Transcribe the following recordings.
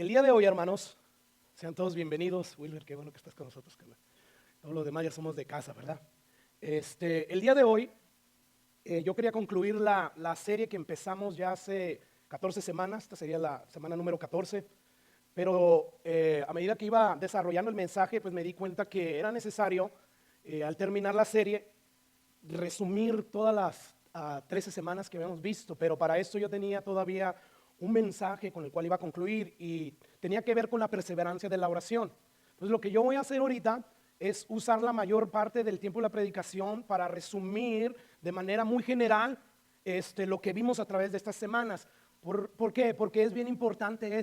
El día de hoy, hermanos, sean todos bienvenidos. Wilber, qué bueno que estás con nosotros. Todos los demás ya somos de casa, ¿verdad? El día de hoy, yo quería concluir la serie que empezamos ya hace 14 semanas. Esta sería la semana número 14. Pero a medida que iba desarrollando el mensaje, pues me di cuenta que era necesario, al terminar la serie, resumir todas las 13 semanas que habíamos visto. Pero para esto yo tenía todavía un mensaje con el cual iba a concluir y tenía que ver con la perseverancia de la oración. Entonces lo que yo voy a hacer ahorita es usar la mayor parte del tiempo de la predicación para resumir de manera muy general lo que vimos a través de estas semanas. ¿Por qué? Porque es bien importante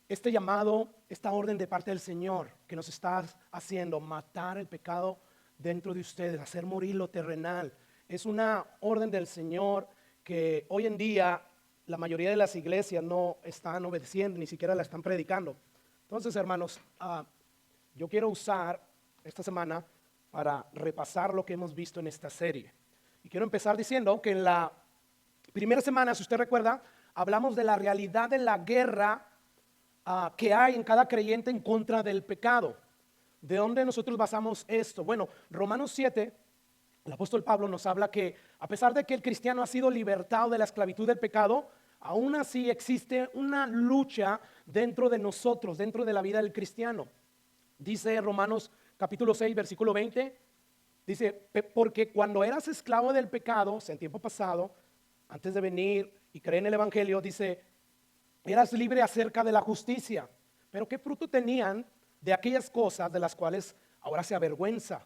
este llamado, esta orden de parte del Señor que nos está haciendo, matar el pecado dentro de ustedes, hacer morir lo terrenal. Es una orden del Señor que hoy en día la mayoría de las iglesias no están obedeciendo, ni siquiera la están predicando. Entonces, hermanos, yo quiero usar esta semana para repasar lo que hemos visto en esta serie. Y quiero empezar diciendo que en la primera semana, si usted recuerda, hablamos de la realidad de la guerra que hay en cada creyente en contra del pecado. ¿De dónde nosotros basamos esto? Bueno, Romanos 7, el apóstol Pablo nos habla que a pesar de que el cristiano ha sido libertado de la esclavitud del pecado, aún así existe una lucha dentro de nosotros, dentro de la vida del cristiano. Dice Romanos capítulo 6, versículo 20, dice, porque cuando eras esclavo del pecado, o sea, en tiempo pasado, antes de venir y creer en el evangelio, dice, eras libre acerca de la justicia. Pero ¿qué fruto tenían de aquellas cosas de las cuales ahora se avergüenza?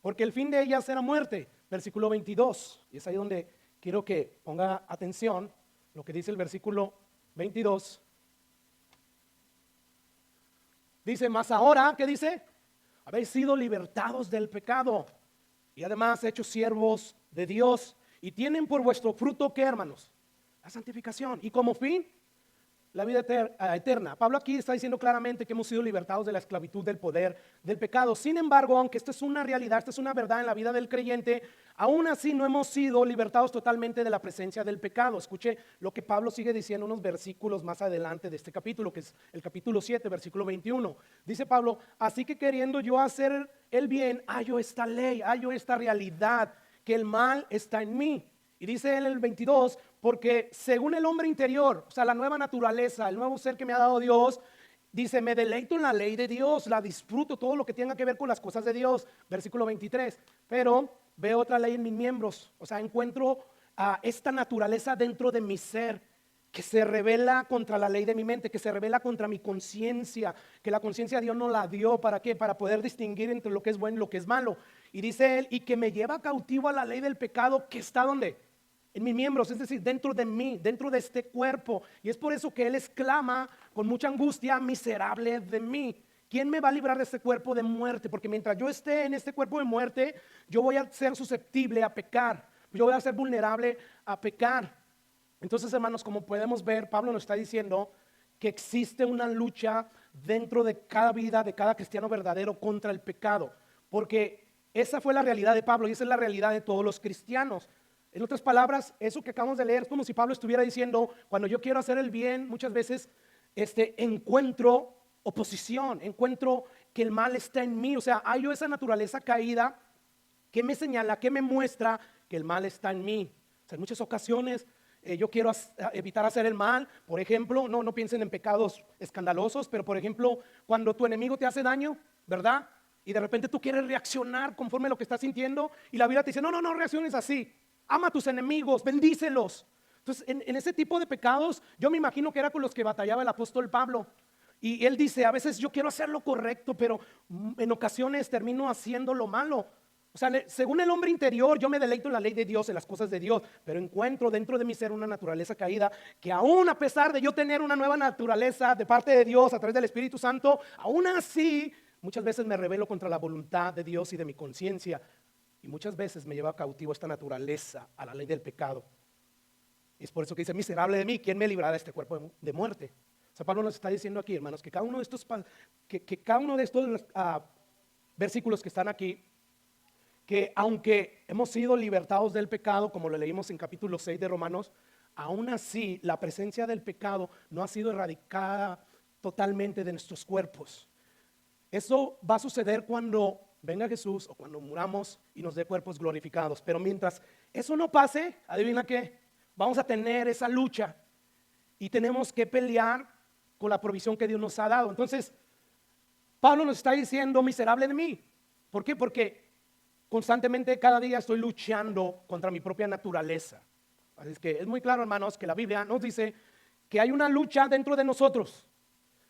Porque el fin de ellas era muerte. Versículo 22. Y es ahí donde quiero que ponga atención lo que dice el versículo 22. Dice, mas ahora, ¿qué dice? Habéis sido libertados del pecado y además hechos siervos de Dios y tienen por vuestro fruto, ¿qué, hermanos? La santificación. Y como fin, la vida eterna. Pablo aquí está diciendo claramente que hemos sido libertados de la esclavitud del poder del pecado. Sin embargo, aunque esto es una realidad, esto es una verdad en la vida del creyente, aún así no hemos sido libertados totalmente de la presencia del pecado. Escuche lo que Pablo sigue diciendo unos versículos más adelante de este capítulo, que es el capítulo 7, versículo 21. Dice Pablo, así que queriendo yo hacer el bien, hallo esta ley, hallo esta realidad, que el mal está en mí. Y dice él en el 22, porque según el hombre interior, o sea, la nueva naturaleza, el nuevo ser que me ha dado Dios, dice, me deleito en la ley de Dios, la disfruto, todo lo que tenga que ver con las cosas de Dios. Versículo 23, pero veo otra ley en mis miembros, o sea, encuentro esta naturaleza dentro de mi ser, que se revela contra la ley de mi mente, que se revela contra mi conciencia, que la conciencia Dios no la dio, ¿para qué? Para poder distinguir entre lo que es bueno y lo que es malo. Y dice él, y que me lleva cautivo a la ley del pecado, que está ¿dónde? En mis miembros, es decir, dentro de mí, dentro de este cuerpo. Y es por eso que él exclama con mucha angustia, miserable de mí. ¿Quién me va a librar de este cuerpo de muerte? Porque mientras yo esté en este cuerpo de muerte, yo voy a ser susceptible a pecar. Yo voy a ser vulnerable a pecar. Entonces, hermanos, como podemos ver, Pablo nos está diciendo que existe una lucha dentro de cada vida, de cada cristiano verdadero contra el pecado. Porque esa fue la realidad de Pablo y esa es la realidad de todos los cristianos. En otras palabras, eso que acabamos de leer es como si Pablo estuviera diciendo, cuando yo quiero hacer el bien, muchas veces encuentro oposición, encuentro que el mal está en mí. O sea, hay yo esa naturaleza caída que me señala, que me muestra que el mal está en mí. O sea, en muchas ocasiones yo quiero evitar hacer el mal. Por ejemplo, no piensen en pecados escandalosos, pero por ejemplo, cuando tu enemigo te hace daño, ¿verdad? Y de repente tú quieres reaccionar conforme a lo que estás sintiendo y la Biblia te dice, no reacciones así. Ama a tus enemigos, bendícelos. Entonces, en ese tipo de pecados, yo me imagino que era con los que batallaba el apóstol Pablo. Y él dice, a veces yo quiero hacer lo correcto, pero en ocasiones termino haciendo lo malo. O sea, según el hombre interior, yo me deleito en la ley de Dios, en las cosas de Dios, pero encuentro dentro de mi ser una naturaleza caída que aún a pesar de yo tener una nueva naturaleza de parte de Dios a través del Espíritu Santo, aún así muchas veces me rebelo contra la voluntad de Dios y de mi conciencia. Y muchas veces me lleva cautivo esta naturaleza a la ley del pecado. Y es por eso que dice, miserable de mí, ¿quién me librará de este cuerpo de muerte? O sea, Pablo nos está diciendo aquí, hermanos, que cada uno de estos, versículos que están aquí, que aunque hemos sido libertados del pecado, como lo leímos en capítulo 6 de Romanos, aún así la presencia del pecado no ha sido erradicada totalmente de nuestros cuerpos. Eso va a suceder cuando venga Jesús o cuando muramos y nos dé cuerpos glorificados. Pero mientras eso no pase, adivina qué, vamos a tener esa lucha y tenemos que pelear con la provisión que Dios nos ha dado. Entonces, Pablo nos está diciendo, miserable de mí. ¿Por qué? Porque constantemente cada día estoy luchando contra mi propia naturaleza. Así es que es muy claro, hermanos, que la Biblia nos dice que hay una lucha dentro de nosotros.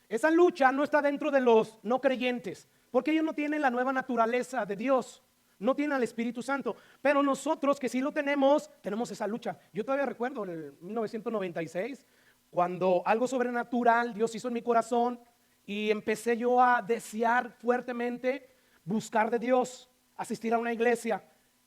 Esa lucha no está dentro de los no creyentes, porque ellos no tienen la nueva naturaleza de Dios, no tienen al Espíritu Santo. Pero nosotros que sí lo tenemos, tenemos esa lucha. Yo todavía recuerdo en 1996, cuando algo sobrenatural Dios hizo en mi corazón y empecé yo a desear fuertemente buscar de Dios, asistir a una iglesia.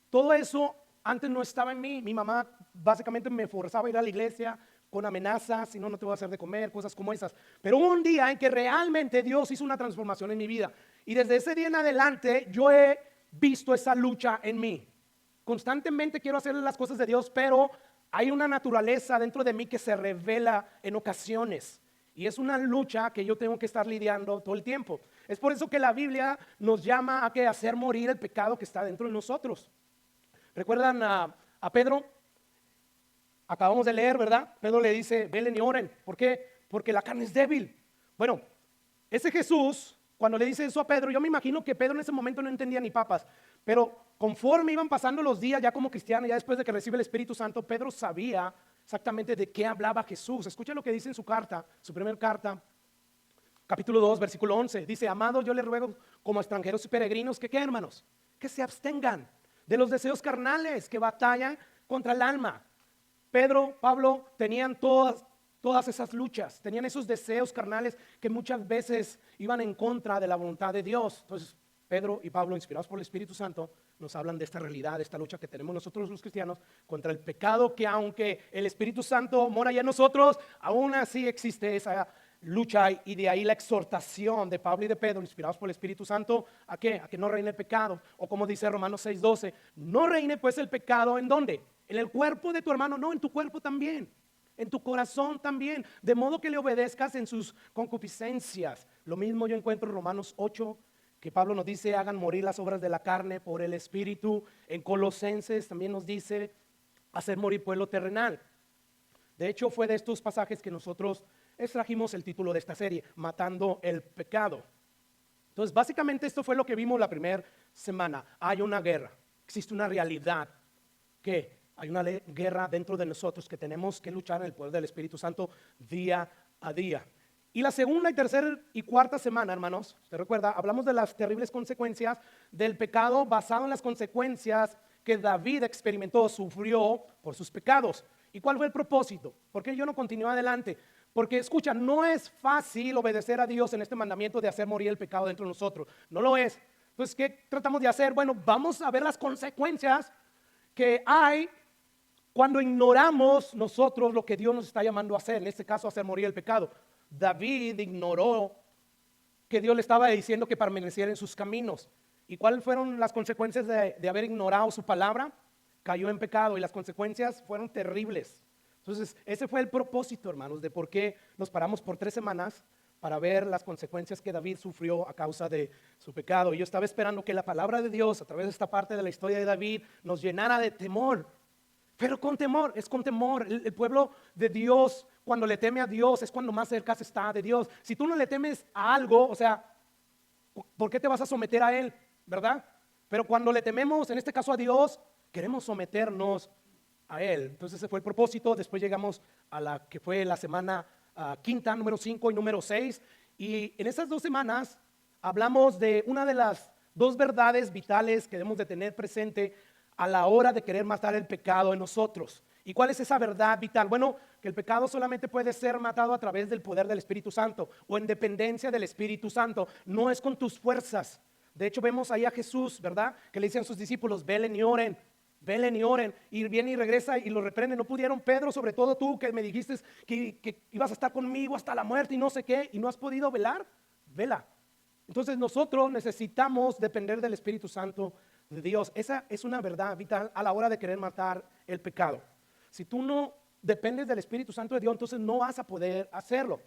Todo eso antes no estaba en mí. Mi mamá básicamente me forzaba a ir a la iglesia con amenazas, si no, no te voy a hacer de comer, cosas como esas. Pero hubo un día en que realmente Dios hizo una transformación en mi vida. Y desde ese día en adelante yo he visto esa lucha en mí. Constantemente quiero hacer las cosas de Dios, pero hay una naturaleza dentro de mí que se revela en ocasiones. Y es una lucha que yo tengo que estar lidiando todo el tiempo. Es por eso que la Biblia nos llama a hacer morir el pecado que está dentro de nosotros. ¿Recuerdan a Pedro? Acabamos de leer, ¿verdad? Pedro le dice, velen y oren. ¿Por qué? Porque la carne es débil. Bueno, ese Jesús, cuando le dice eso a Pedro, yo me imagino que Pedro en ese momento no entendía ni papas. Pero conforme iban pasando los días, ya como cristiano, ya después de que recibe el Espíritu Santo, Pedro sabía exactamente de qué hablaba Jesús. Escucha lo que dice en su carta, su primera carta, capítulo 2, versículo 11. Dice, amados, yo les ruego como extranjeros y peregrinos, que ¿qué, hermanos? Que se abstengan de los deseos carnales que batallan contra el alma. Pedro, Pablo tenían todas esas luchas, tenían esos deseos carnales que muchas veces iban en contra de la voluntad de Dios. Entonces, Pedro y Pablo, inspirados por el Espíritu Santo, nos hablan de esta realidad, de esta lucha que tenemos nosotros los cristianos contra el pecado, que aunque el Espíritu Santo mora ya en nosotros, aún así existe esa lucha, y de ahí la exhortación de Pablo y de Pedro, inspirados por el Espíritu Santo, ¿a qué? A que no reine el pecado, o como dice Romanos 6:12, no reine pues el pecado, ¿en dónde? En el cuerpo de tu hermano, no, en tu cuerpo también, en tu corazón también, de modo que le obedezcas en sus concupiscencias. Lo mismo yo encuentro en Romanos 8, que Pablo nos dice, hagan morir las obras de la carne por el Espíritu. En Colosenses también nos dice, hacer morir pueblo terrenal. De hecho, fue de estos pasajes que nosotros extrajimos el título de esta serie, Matando el Pecado. Entonces, básicamente esto fue lo que vimos la primera semana. Hay una guerra, existe una realidad, que hay una guerra dentro de nosotros que tenemos que luchar en el poder del Espíritu Santo día a día. Y la segunda y tercera y cuarta semana, hermanos, usted recuerda, hablamos de las terribles consecuencias del pecado basado en las consecuencias que David experimentó, sufrió por sus pecados. ¿Y cuál fue el propósito? ¿Por qué yo no continúo adelante? Porque escucha, no es fácil obedecer a Dios en este mandamiento de hacer morir el pecado dentro de nosotros. No lo es. Entonces, ¿qué tratamos de hacer? Bueno, vamos a ver las consecuencias que hay cuando ignoramos nosotros lo que Dios nos está llamando a hacer. En este caso, hacer morir el pecado. David ignoró que Dios le estaba diciendo que permaneciera en sus caminos. ¿Y cuáles fueron las consecuencias de haber ignorado su palabra? Cayó en pecado y las consecuencias fueron terribles. Entonces, ese fue el propósito, hermanos, de por qué nos paramos por 3 semanas para ver las consecuencias que David sufrió a causa de su pecado. Y yo estaba esperando que la palabra de Dios, a través de esta parte de la historia de David, nos llenara de temor. Pero con temor, es con temor. El pueblo de Dios, cuando le teme a Dios, es cuando más cerca se está de Dios. Si tú no le temes a algo, o sea, ¿por qué te vas a someter a Él? ¿Verdad? Pero cuando le tememos, en este caso a Dios, queremos someternos a Él. Entonces ese fue el propósito. Después llegamos a la que fue la semana quinta, número 5 y número 6. Y en esas 2 semanas hablamos de una de las 2 verdades vitales que debemos de tener presente a la hora de querer matar el pecado en nosotros. ¿Y cuál es esa verdad vital? Bueno, que el pecado solamente puede ser matado a través del poder del Espíritu Santo o en dependencia del Espíritu Santo. No es con tus fuerzas. De hecho, vemos ahí a Jesús, ¿verdad? Que le dicen a sus discípulos, velen y oren. Velen y oren, y viene y regresa y lo reprende. No pudieron, Pedro, sobre todo tú que me dijiste que ibas a estar conmigo hasta la muerte y no sé qué, y no has podido velar, vela. Entonces nosotros necesitamos depender del Espíritu Santo de Dios. Esa es una verdad vital a la hora de querer matar el pecado. Si tú no dependes del Espíritu Santo de Dios, entonces no vas a poder hacerlo.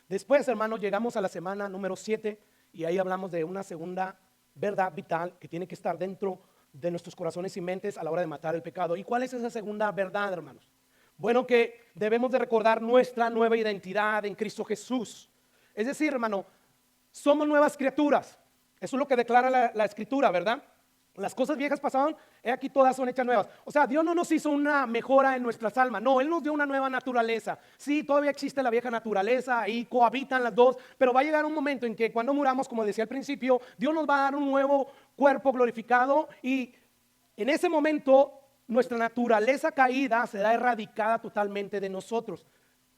Después, hermanos, llegamos a la semana número 7 y ahí hablamos de una segunda verdad vital que tiene que estar dentro de nuestros corazones y mentes a la hora de matar el pecado. ¿Y cuál es esa segunda verdad, hermanos? Bueno, que debemos de recordar nuestra nueva identidad en Cristo Jesús. Es decir, hermano, somos nuevas criaturas. Eso es lo que declara la Escritura, ¿verdad? Las cosas viejas pasaron, aquí todas son hechas nuevas. O sea, Dios no nos hizo una mejora en nuestras almas, no, Él nos dio una nueva naturaleza. Sí, todavía existe la vieja naturaleza, ahí cohabitan las dos, pero va a llegar un momento en que cuando muramos, como decía al principio, Dios nos va a dar un nuevo cuerpo glorificado y en ese momento nuestra naturaleza caída será erradicada totalmente de nosotros.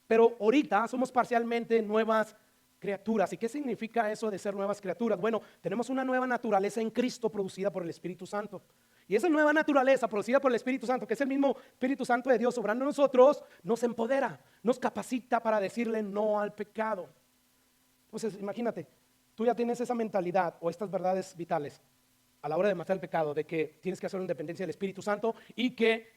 Pero ahorita somos parcialmente nuevas criaturas. ¿Y qué significa eso de ser nuevas criaturas? Bueno, tenemos una nueva naturaleza en Cristo producida por el Espíritu Santo. Y esa nueva naturaleza producida por el Espíritu Santo, que es el mismo Espíritu Santo de Dios obrando en nosotros, nos empodera, nos capacita para decirle no al pecado. Entonces, imagínate, tú ya tienes esa mentalidad o estas verdades vitales a la hora de matar el pecado, de que tienes que hacer una dependencia del Espíritu Santo y que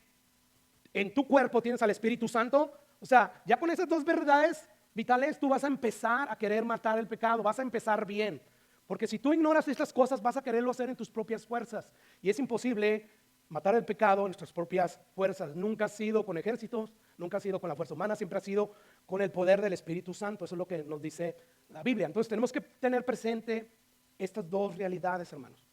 en tu cuerpo tienes al Espíritu Santo. O sea, ya con esas dos verdades vitales tú vas a empezar a querer matar el pecado, vas a empezar bien. Porque si tú ignoras estas cosas vas a quererlo hacer en tus propias fuerzas. Y es imposible matar el pecado en nuestras propias fuerzas. Nunca ha sido con ejércitos, nunca ha sido con la fuerza humana, siempre ha sido con el poder del Espíritu Santo. Eso es lo que nos dice la Biblia. Entonces tenemos que tener presente estas dos realidades, hermanos.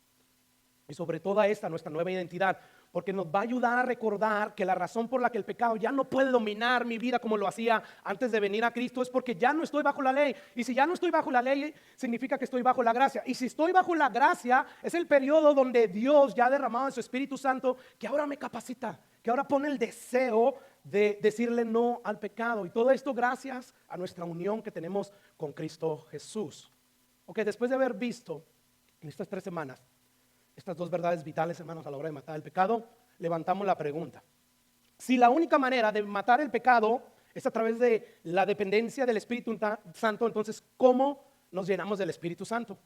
Y sobre todo esta, nuestra nueva identidad, porque nos va a ayudar a recordar que la razón por la que el pecado ya no puede dominar mi vida como lo hacía antes de venir a Cristo es porque ya no estoy bajo la ley. Y si ya no estoy bajo la ley, significa que estoy bajo la gracia. Y si estoy bajo la gracia, es el periodo donde Dios ya ha derramado de su Espíritu Santo, que ahora me capacita, que ahora pone el deseo de decirle no al pecado. Y todo esto gracias a nuestra unión que tenemos con Cristo Jesús. Ok, después de haber visto en estas 3 semanas estas dos verdades vitales, hermanos, a la hora de matar el pecado, levantamos la pregunta. Si la única manera de matar el pecado es a través de la dependencia del Espíritu Santo, entonces, ¿cómo nos llenamos del Espíritu Santo?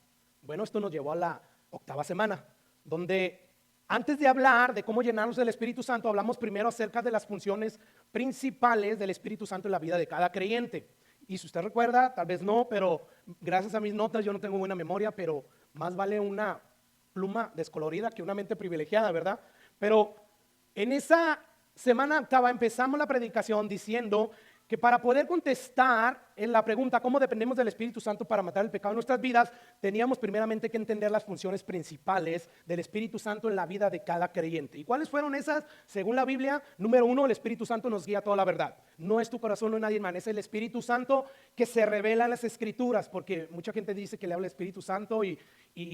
Bueno, esto nos llevó a la 8ª semana, donde antes de hablar de cómo llenarnos del Espíritu Santo, hablamos primero acerca de las funciones principales del Espíritu Santo en la vida de cada creyente. Y si usted recuerda, tal vez no, pero gracias a mis notas, yo no tengo buena memoria, pero más vale una pluma descolorida que una mente privilegiada, ¿verdad? Pero en esa semana 8ª empezamos la predicación diciendo que para poder contestar en la pregunta cómo dependemos del Espíritu Santo para matar el pecado en nuestras vidas, teníamos primeramente que entender las funciones principales del Espíritu Santo en la vida de cada creyente. ¿Y cuáles fueron esas? Según la Biblia, número 1, el Espíritu Santo nos guía a toda la verdad. No es tu corazón, no es nadie más, es el Espíritu Santo que se revela en las Escrituras, porque mucha gente dice que le habla el Espíritu Santo y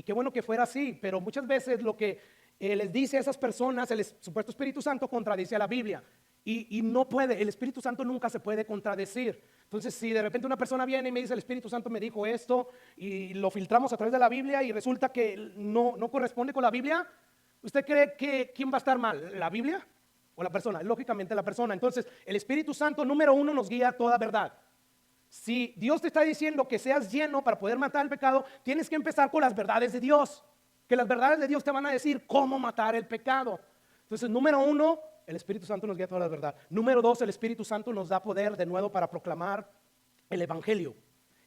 qué bueno que fuera así, pero muchas veces lo que les dice a esas personas, el supuesto Espíritu Santo contradice a la Biblia. Y no puede, el Espíritu Santo nunca se puede contradecir. Entonces, si de repente una persona viene y me dice, el Espíritu Santo me dijo esto, y lo filtramos a través de la Biblia y resulta que no corresponde con la Biblia, ¿usted cree que quién va a estar mal? ¿La Biblia o la persona? Lógicamente la persona. Entonces, el Espíritu Santo, número 1, nos guía a toda verdad. Si Dios te está diciendo que seas lleno para poder matar el pecado, tienes que empezar con las verdades de Dios. Que las verdades de Dios te van a decir cómo matar el pecado. Entonces, número 1, el Espíritu Santo nos guía a toda la verdad. Número 2, el Espíritu Santo nos da poder de nuevo para proclamar el Evangelio.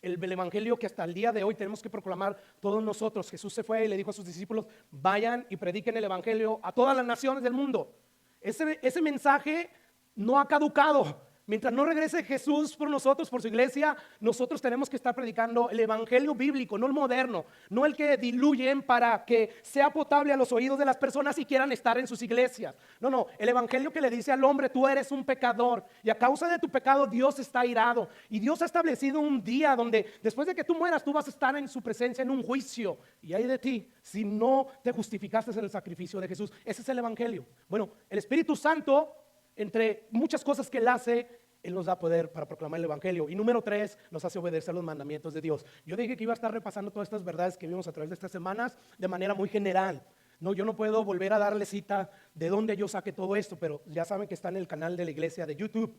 El Evangelio que hasta el día de hoy tenemos que proclamar todos nosotros. Jesús se fue y le dijo a sus discípulos, vayan y prediquen el Evangelio a todas las naciones del mundo. Ese mensaje no ha caducado. Mientras no regrese Jesús por nosotros, por su iglesia, nosotros tenemos que estar predicando el evangelio bíblico, no el moderno, no el que diluyen para que sea potable a los oídos de las personas y quieran estar en sus iglesias. No, el evangelio que le dice al hombre, tú eres un pecador y a causa de tu pecado Dios está irado. Y Dios ha establecido un día donde después de que tú mueras, tú vas a estar en su presencia en un juicio. Y hay de ti si no te justificaste en el sacrificio de Jesús. Ese es el evangelio. Bueno, el Espíritu Santo, entre muchas cosas que Él hace, Él nos da poder para proclamar el Evangelio. Y número 3, nos hace obedecer los mandamientos de Dios. Yo dije que iba a estar repasando todas estas verdades que vimos a través de estas semanas de manera muy general. No, yo no puedo volver a darle cita de dónde yo saqué todo esto, pero ya saben que está en el canal de la iglesia de YouTube,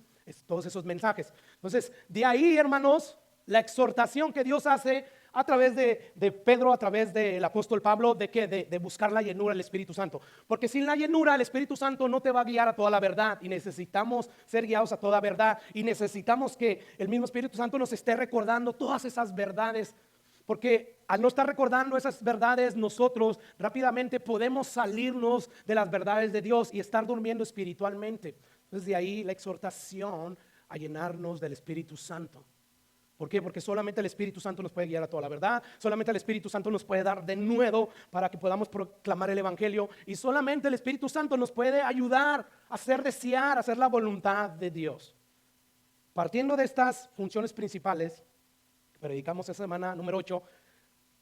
todos esos mensajes. Entonces, de ahí, hermanos, la exhortación que Dios hace a través de Pedro, a través del apóstol Pablo, ¿de qué? De buscar la llenura del Espíritu Santo. Porque sin la llenura el Espíritu Santo no te va a guiar a toda la verdad, y necesitamos ser guiados a toda verdad, y necesitamos que el mismo Espíritu Santo nos esté recordando todas esas verdades. Porque al no estar recordando esas verdades, nosotros rápidamente podemos salirnos de las verdades de Dios y estar durmiendo espiritualmente. Entonces de ahí la exhortación a llenarnos del Espíritu Santo. ¿Por qué? Porque solamente el Espíritu Santo nos puede guiar a toda la verdad, solamente el Espíritu Santo nos puede dar de nuevo para que podamos proclamar el Evangelio, y solamente el Espíritu Santo nos puede ayudar a hacer desear, a hacer la voluntad de Dios. Partiendo de estas funciones principales, predicamos esa semana número 8,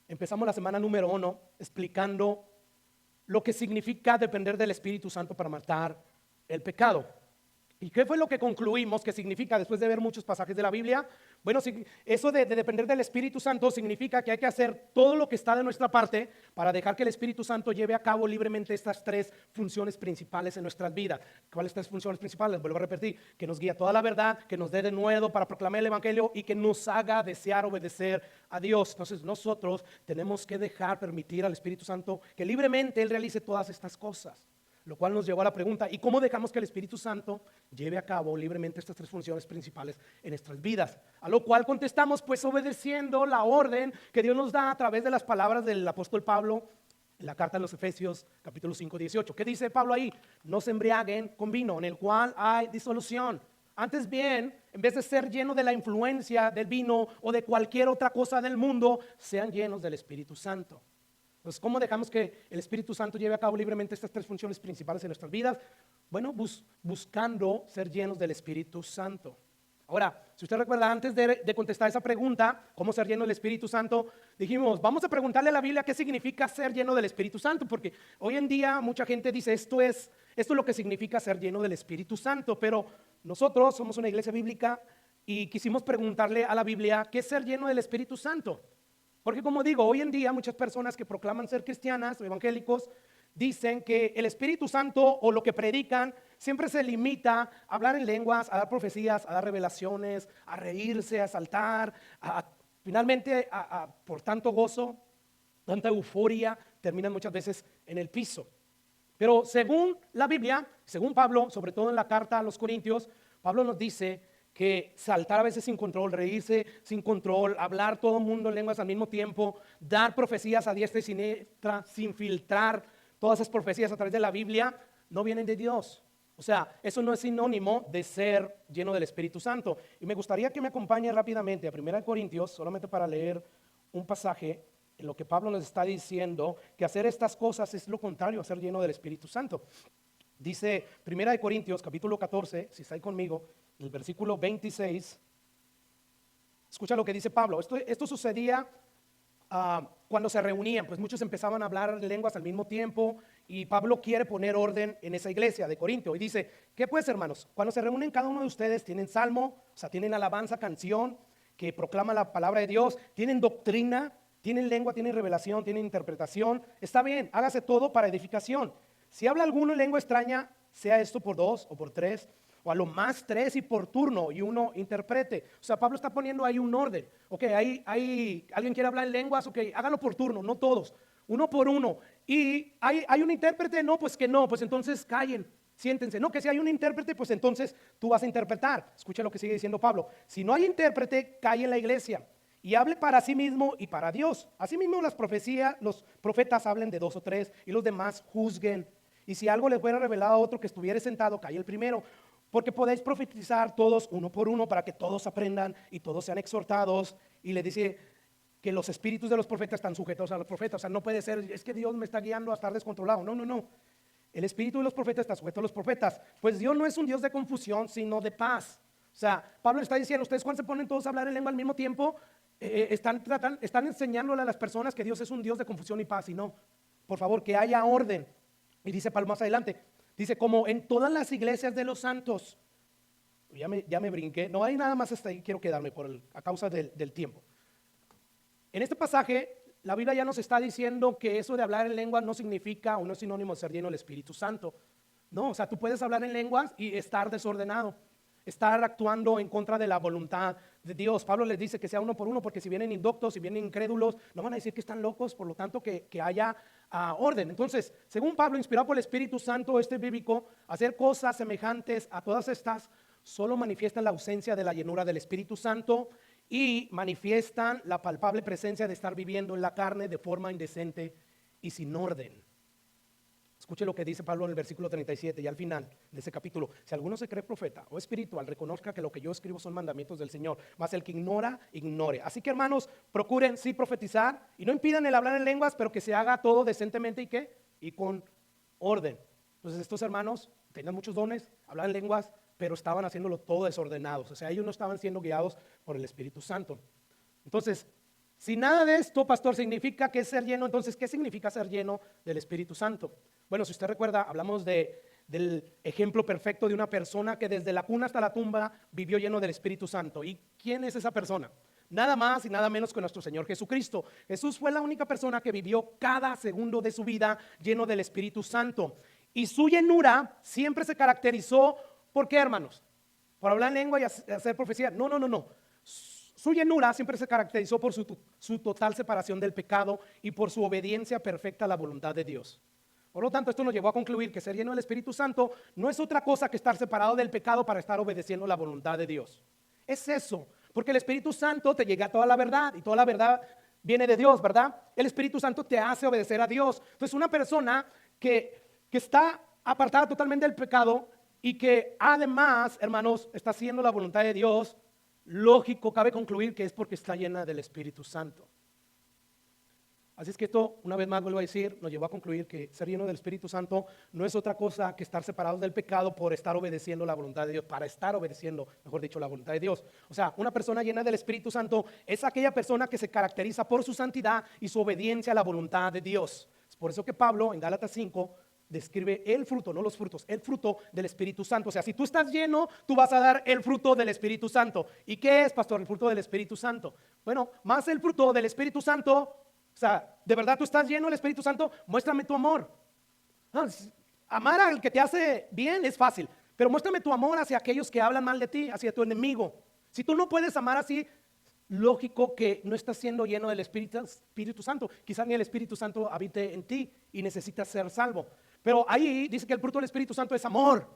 empezamos la semana número 1 explicando lo que significa depender del Espíritu Santo para matar el pecado. ¿Y qué fue lo que concluimos que significa después de ver muchos pasajes de la Biblia? Bueno, eso de depender del Espíritu Santo significa que hay que hacer todo lo que está de nuestra parte para dejar que el Espíritu Santo lleve a cabo libremente estas tres funciones principales en nuestras vidas. ¿Cuáles tres funciones principales? Vuelvo a repetir: que nos guíe a toda la verdad, que nos dé de nuevo para proclamar el Evangelio y que nos haga desear obedecer a Dios. Entonces nosotros tenemos que permitir al Espíritu Santo que libremente Él realice todas estas cosas. Lo cual nos llevó a la pregunta: ¿y cómo dejamos que el Espíritu Santo lleve a cabo libremente estas tres funciones principales en nuestras vidas? A lo cual contestamos, pues obedeciendo la orden que Dios nos da a través de las palabras del apóstol Pablo en la carta a los Efesios, capítulo 5, 18. ¿Qué dice Pablo ahí? No se embriaguen con vino, en el cual hay disolución. Antes bien, en vez de ser llenos de la influencia del vino o de cualquier otra cosa del mundo, sean llenos del Espíritu Santo. Entonces, ¿cómo dejamos que el Espíritu Santo lleve a cabo libremente estas tres funciones principales en nuestras vidas? Bueno, buscando ser llenos del Espíritu Santo. Ahora, si usted recuerda, antes de contestar esa pregunta, ¿cómo ser lleno del Espíritu Santo? Dijimos, vamos a preguntarle a la Biblia qué significa ser lleno del Espíritu Santo, porque hoy en día mucha gente dice, esto es lo que significa ser lleno del Espíritu Santo, pero nosotros somos una iglesia bíblica y quisimos preguntarle a la Biblia qué es ser lleno del Espíritu Santo. Porque como digo, hoy en día muchas personas que proclaman ser cristianas o evangélicos dicen que el Espíritu Santo o lo que predican siempre se limita a hablar en lenguas, a dar profecías, a dar revelaciones, a reírse, a saltar, finalmente por tanto gozo, tanta euforia, terminan muchas veces en el piso. Pero según la Biblia, según Pablo, sobre todo en la carta a los Corintios, Pablo nos dice que saltar a veces sin control, reírse sin control, hablar todo el mundo en lenguas al mismo tiempo, dar profecías a diestra y siniestra sin filtrar todas esas profecías a través de la Biblia, no vienen de Dios. O sea, eso no es sinónimo de ser lleno del Espíritu Santo. Y me gustaría que me acompañe rápidamente a 1 Corintios, solamente para leer un pasaje en lo que Pablo nos está diciendo, que hacer estas cosas es lo contrario a ser lleno del Espíritu Santo. Dice 1 Corintios, capítulo 14, si está ahí conmigo, el versículo 26, escucha lo que dice Pablo. Esto sucedía cuando se reunían, pues muchos empezaban a hablar lenguas al mismo tiempo, y Pablo quiere poner orden en esa iglesia de Corintio y dice, ¿qué pues, hermanos? Cuando se reúnen, cada uno de ustedes tienen salmo, o sea, tienen alabanza, canción que proclama la palabra de Dios, tienen doctrina, tienen lengua, tienen revelación, tienen interpretación. Está bien, hágase todo para edificación. Si habla alguno en lengua extraña, sea esto por 2 o por 3, o a lo más 3 y por turno, y uno interprete. O sea, Pablo está poniendo ahí un orden. Ok, alguien quiere hablar en lenguas, ok, háganlo por turno, no todos, uno por uno. Y hay un intérprete, no, pues que no, pues entonces callen, siéntense. No, que si hay un intérprete, pues entonces tú vas a interpretar. Escucha lo que sigue diciendo Pablo. Si no hay intérprete, calle en la iglesia y hable para sí mismo y para Dios. Asimismo, los profetas hablen de 2 o 3 y los demás juzguen. Y si algo les fuera revelado a otro que estuviera sentado, calle el primero. Porque podéis profetizar todos uno por uno para que todos aprendan y todos sean exhortados. Y le dice que los espíritus de los profetas están sujetos a los profetas. O sea, no puede ser, es que Dios me está guiando a estar descontrolado. No. El espíritu de los profetas está sujeto a los profetas. Pues Dios no es un Dios de confusión, sino de paz. O sea, Pablo está diciendo, ustedes cuando se ponen todos a hablar en lengua al mismo tiempo, están enseñándole a las personas que Dios es un Dios de confusión y paz. Y no, por favor, que haya orden. Y dice Pablo más adelante, dice, como en todas las iglesias de los santos. Ya me brinqué, no hay nada más hasta ahí, quiero quedarme a causa del tiempo. En este pasaje, la Biblia ya nos está diciendo que eso de hablar en lengua no significa o no es sinónimo de ser lleno del Espíritu Santo. No, o sea, tú puedes hablar en lenguas y estar desordenado. estar actuando en contra de la voluntad de Dios. Pablo les dice que sea uno por uno, porque si vienen indoctos, si vienen incrédulos, no van a decir que están locos, por lo tanto que haya orden. Entonces, según Pablo, inspirado por el Espíritu Santo, bíblico, hacer cosas semejantes a todas estas solo manifiestan la ausencia de la llenura del Espíritu Santo y manifiestan la palpable presencia de estar viviendo en la carne de forma indecente y sin orden. Escuche lo que dice Pablo en el versículo 37 y al final de ese capítulo. Si alguno se cree profeta o espiritual, reconozca que lo que yo escribo son mandamientos del Señor, mas el que ignora, ignore. Así que, hermanos, procuren sí profetizar y no impidan el hablar en lenguas, pero que se haga todo decentemente y con orden. Entonces estos hermanos tenían muchos dones, hablaban lenguas, pero estaban haciéndolo todo desordenados. O sea, ellos no estaban siendo guiados por el Espíritu Santo. Entonces, si nada de esto, pastor, significa que es ser lleno, entonces, ¿qué significa ser lleno del Espíritu Santo? Bueno, si usted recuerda, hablamos del ejemplo perfecto de una persona que desde la cuna hasta la tumba vivió lleno del Espíritu Santo. ¿Y quién es esa persona? Nada más y nada menos que nuestro Señor Jesucristo. Jesús fue la única persona que vivió cada segundo de su vida lleno del Espíritu Santo. Y su llenura siempre se caracterizó, ¿por qué, hermanos? ¿Por hablar en lengua y hacer profecía? No. Su llenura siempre se caracterizó por su total separación del pecado y por su obediencia perfecta a la voluntad de Dios. Por lo tanto, esto nos llevó a concluir que ser lleno del Espíritu Santo no es otra cosa que estar separado del pecado para estar obedeciendo la voluntad de Dios. Es eso, porque el Espíritu Santo te llega a toda la verdad y toda la verdad viene de Dios, ¿verdad? El Espíritu Santo te hace obedecer a Dios. Entonces, una persona que está apartada totalmente del pecado y que además, hermanos, está haciendo la voluntad de Dios, lógico, cabe concluir que es porque está llena del Espíritu Santo. Así es que esto, una vez más vuelvo a decir, nos llevó a concluir que ser lleno del Espíritu Santo no es otra cosa que estar separados del pecado por estar obedeciendo la voluntad de Dios, para estar obedeciendo, mejor dicho, la voluntad de Dios. O sea, una persona llena del Espíritu Santo es aquella persona que se caracteriza por su santidad y su obediencia a la voluntad de Dios. Es por eso que Pablo en Gálatas 5 describe el fruto, no los frutos, el fruto del Espíritu Santo. O sea, si tú estás lleno, tú vas a dar el fruto del Espíritu Santo. ¿Y qué es, pastor, el fruto del Espíritu Santo? Bueno, más el fruto del Espíritu Santo. O sea, ¿de verdad tú estás lleno del Espíritu Santo? Muéstrame tu amor. Amar al que te hace bien es fácil, pero muéstrame tu amor hacia aquellos que hablan mal de ti, hacia tu enemigo. Si tú no puedes amar así, lógico que no estás siendo lleno del Espíritu Santo. Quizás ni el Espíritu Santo habite en ti y necesitas ser salvo. Pero ahí dice que el fruto del Espíritu Santo es amor,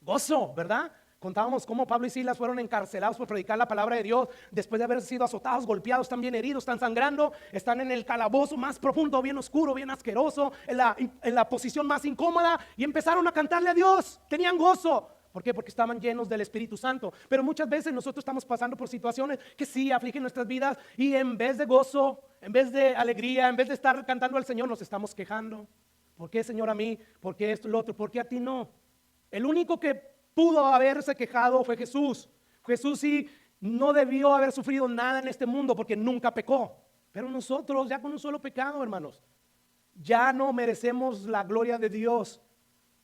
gozo, ¿verdad? Contábamos cómo Pablo y Silas fueron encarcelados por predicar la palabra de Dios. Después de haber sido azotados, golpeados, están bien heridos, están sangrando, están en el calabozo más profundo, bien oscuro, bien asqueroso, en la posición más incómoda, y empezaron a cantarle a Dios. Tenían gozo. ¿Por qué? Porque estaban llenos del Espíritu Santo. Pero muchas veces nosotros estamos pasando por situaciones que sí afligen nuestras vidas, y en vez de gozo, en vez de alegría, en vez de estar cantando al Señor, nos estamos quejando. ¿Por qué, Señor, a mí? ¿Por qué esto y lo otro? ¿Por qué a ti no? El único que pudo haberse quejado fue Jesús. Jesús sí no debió haber sufrido nada en este mundo porque nunca pecó. Pero nosotros ya con un solo pecado, hermanos, ya no merecemos la gloria de Dios.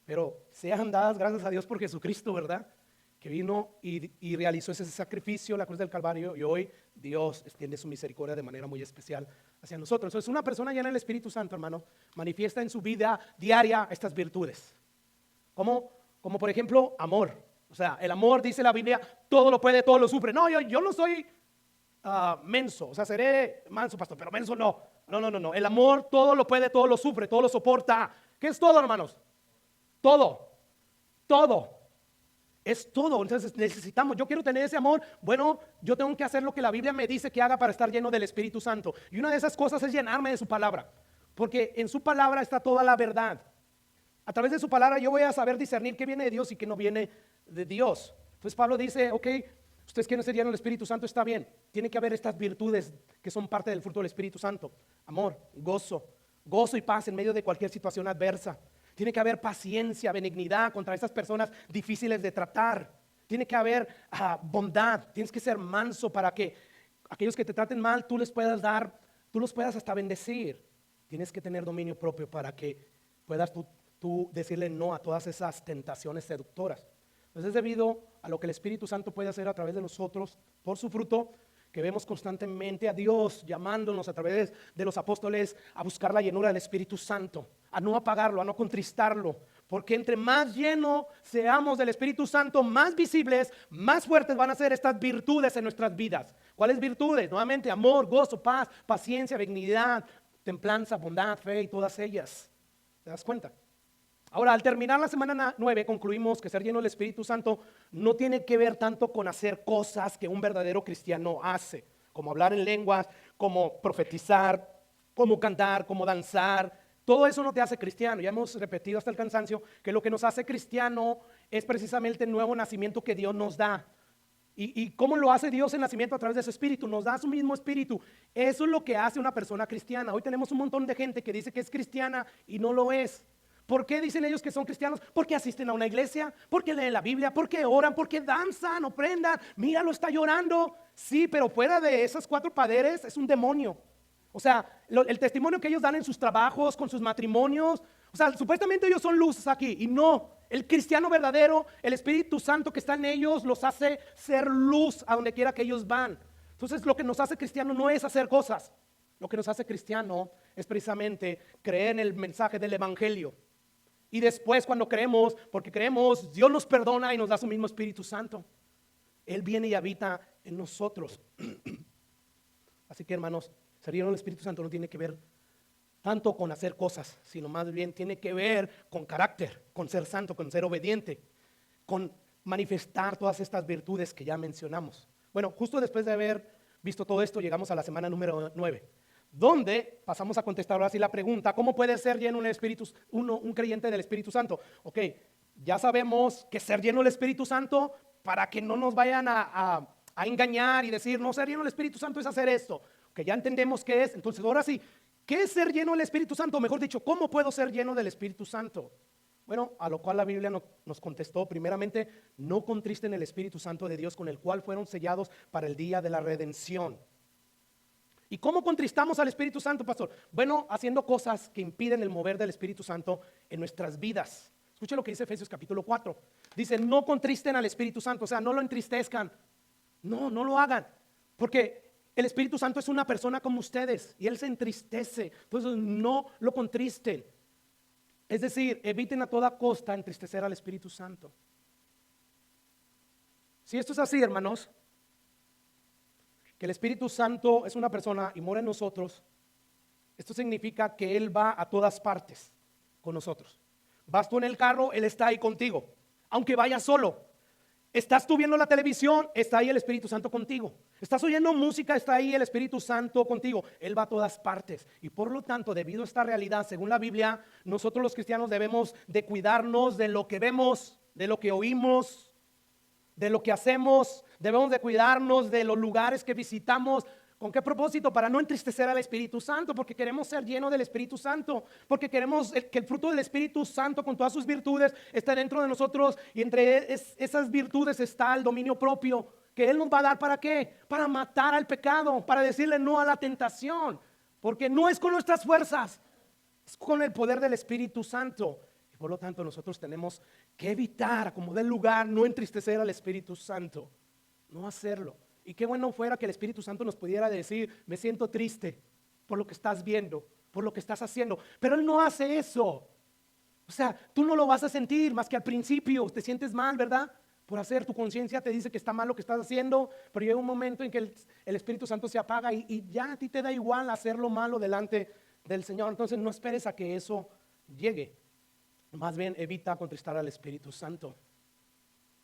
Pero sean dadas gracias a Dios por Jesucristo, ¿verdad? Que vino y realizó ese sacrificio, la cruz del Calvario, y hoy Dios extiende su misericordia de manera muy especial hacia nosotros. Entonces, una persona llena del Espíritu Santo, hermano, manifiesta en su vida diaria estas virtudes. Como por ejemplo, amor. O sea, el amor, dice la Biblia, todo lo puede, todo lo sufre. No, yo no soy menso, o sea, seré manso, pastor, pero menso no. No. El amor todo lo puede, todo lo sufre, todo lo soporta. ¿Qué es todo, hermanos? Todo. Es todo. Entonces necesitamos, yo quiero tener ese amor. Bueno, yo tengo que hacer lo que la Biblia me dice que haga para estar lleno del Espíritu Santo. Y una de esas cosas es llenarme de su palabra, porque en su palabra está toda la verdad. A través de su palabra yo voy a saber discernir qué viene de Dios y qué no viene de Dios. Entonces Pablo dice, ok, ustedes quieren ser llenos del Espíritu Santo, está bien. Tiene que haber estas virtudes que son parte del fruto del Espíritu Santo. Amor, gozo y paz en medio de cualquier situación adversa. Tiene que haber paciencia, benignidad contra esas personas difíciles de tratar. Tiene que haber bondad. Tienes que ser manso para que aquellos que te traten mal tú les puedas dar, tú los puedas hasta bendecir. Tienes que tener dominio propio para que puedas tú decirle no a todas esas tentaciones seductoras. Entonces es debido a lo que el Espíritu Santo puede hacer a través de nosotros por su fruto, que vemos constantemente a Dios llamándonos a través de los apóstoles a buscar la llenura del Espíritu Santo, a no apagarlo, a no contristarlo, Porque entre más lleno seamos del Espíritu Santo, más visibles, más fuertes van a ser estas virtudes en nuestras vidas. ¿Cuáles virtudes? Nuevamente, amor, gozo, paz, paciencia, benignidad, templanza, bondad, fe y todas ellas. ¿Te das cuenta? Ahora, al terminar la semana 9, concluimos que ser lleno del Espíritu Santo no tiene que ver tanto con hacer cosas que un verdadero cristiano hace, como hablar en lenguas, como profetizar, como cantar, como danzar. Todo eso no te hace cristiano. Ya hemos repetido hasta el cansancio que lo que nos hace cristiano es precisamente el nuevo nacimiento que Dios nos da. ¿Y cómo lo hace Dios el nacimiento? A través de su Espíritu, nos da su mismo Espíritu. Eso es lo que hace una persona cristiana. Hoy tenemos un montón de gente que dice que es cristiana y no lo es. ¿Por qué dicen ellos que son cristianos? Porque asisten a una iglesia, porque leen la Biblia, porque oran, porque danzan, ofrendan. Míralo, está llorando. Sí, pero fuera de esos 4 poderes es un demonio. O sea, el testimonio que ellos dan en sus trabajos, con sus matrimonios. O sea, supuestamente ellos son luces aquí y no. El cristiano verdadero, el Espíritu Santo que está en ellos los hace ser luz a donde quiera que ellos van. Entonces lo que nos hace cristiano no es hacer cosas. Lo que nos hace cristiano es precisamente creer en el mensaje del Evangelio. Y después cuando creemos, porque creemos, Dios nos perdona y nos da su mismo Espíritu Santo. Él viene y habita en nosotros. Así que hermanos, ser lleno del Espíritu Santo no tiene que ver tanto con hacer cosas, sino más bien tiene que ver con carácter, con ser santo, con ser obediente, con manifestar todas estas virtudes que ya mencionamos. Bueno, justo después de haber visto todo esto, llegamos a la semana número 9. Donde pasamos a contestar ahora sí la pregunta: ¿cómo puede ser lleno un un creyente del Espíritu Santo? Ok, ya sabemos que ser lleno del Espíritu Santo, para que no nos vayan a engañar y decir, no, ser lleno del Espíritu Santo es hacer esto. Ok, ya entendemos qué es. Entonces ahora sí, ¿qué es ser lleno del Espíritu Santo? Mejor dicho, ¿cómo puedo ser lleno del Espíritu Santo? Bueno, a lo cual la Biblia nos contestó primeramente: no contristen el Espíritu Santo de Dios, con el cual fueron sellados para el día de la redención. ¿Y cómo contristamos al Espíritu Santo, pastor? Bueno, haciendo cosas que impiden el mover del Espíritu Santo en nuestras vidas. Escuche lo que dice Efesios capítulo 4. Dice, no contristen al Espíritu Santo, o sea, no lo entristezcan. No lo hagan, porque el Espíritu Santo es una persona como ustedes y Él se entristece. Entonces no lo contristen. Es decir, eviten a toda costa entristecer al Espíritu Santo. Si esto es así, hermanos, que el Espíritu Santo es una persona y mora en nosotros, esto significa que Él va a todas partes con nosotros. Vas tú en el carro, Él está ahí contigo, aunque vayas solo. Estás tú viendo la televisión, está ahí el Espíritu Santo contigo. Estás oyendo música, está ahí el Espíritu Santo contigo. Él va a todas partes. Y por lo tanto, debido a esta realidad, según la Biblia, nosotros los cristianos debemos de cuidarnos de lo que vemos, de lo que oímos, de lo que hacemos. Debemos de cuidarnos de los lugares que visitamos. ¿Con qué propósito? Para no entristecer al Espíritu Santo, porque queremos ser llenos del Espíritu Santo, porque queremos que el fruto del Espíritu Santo con todas sus virtudes esté dentro de nosotros, y entre esas virtudes está el dominio propio que Él nos va a dar. ¿Para qué? Para matar al pecado, para decirle no a la tentación, porque no es con nuestras fuerzas, es con el poder del Espíritu Santo. Y por lo tanto nosotros tenemos que evitar, como del lugar, no entristecer al Espíritu Santo, no hacerlo. Y qué bueno fuera que el Espíritu Santo nos pudiera decir, me siento triste por lo que estás viendo, por lo que estás haciendo. Pero Él no hace eso. O sea, tú no lo vas a sentir más que al principio. Te sientes mal, ¿verdad? Por hacer, tu conciencia te dice que está mal lo que estás haciendo. Pero llega un momento en que el Espíritu Santo se apaga y ya a ti te da igual hacer lo malo delante del Señor. Entonces no esperes a que eso llegue. Más bien evita contristar al Espíritu Santo.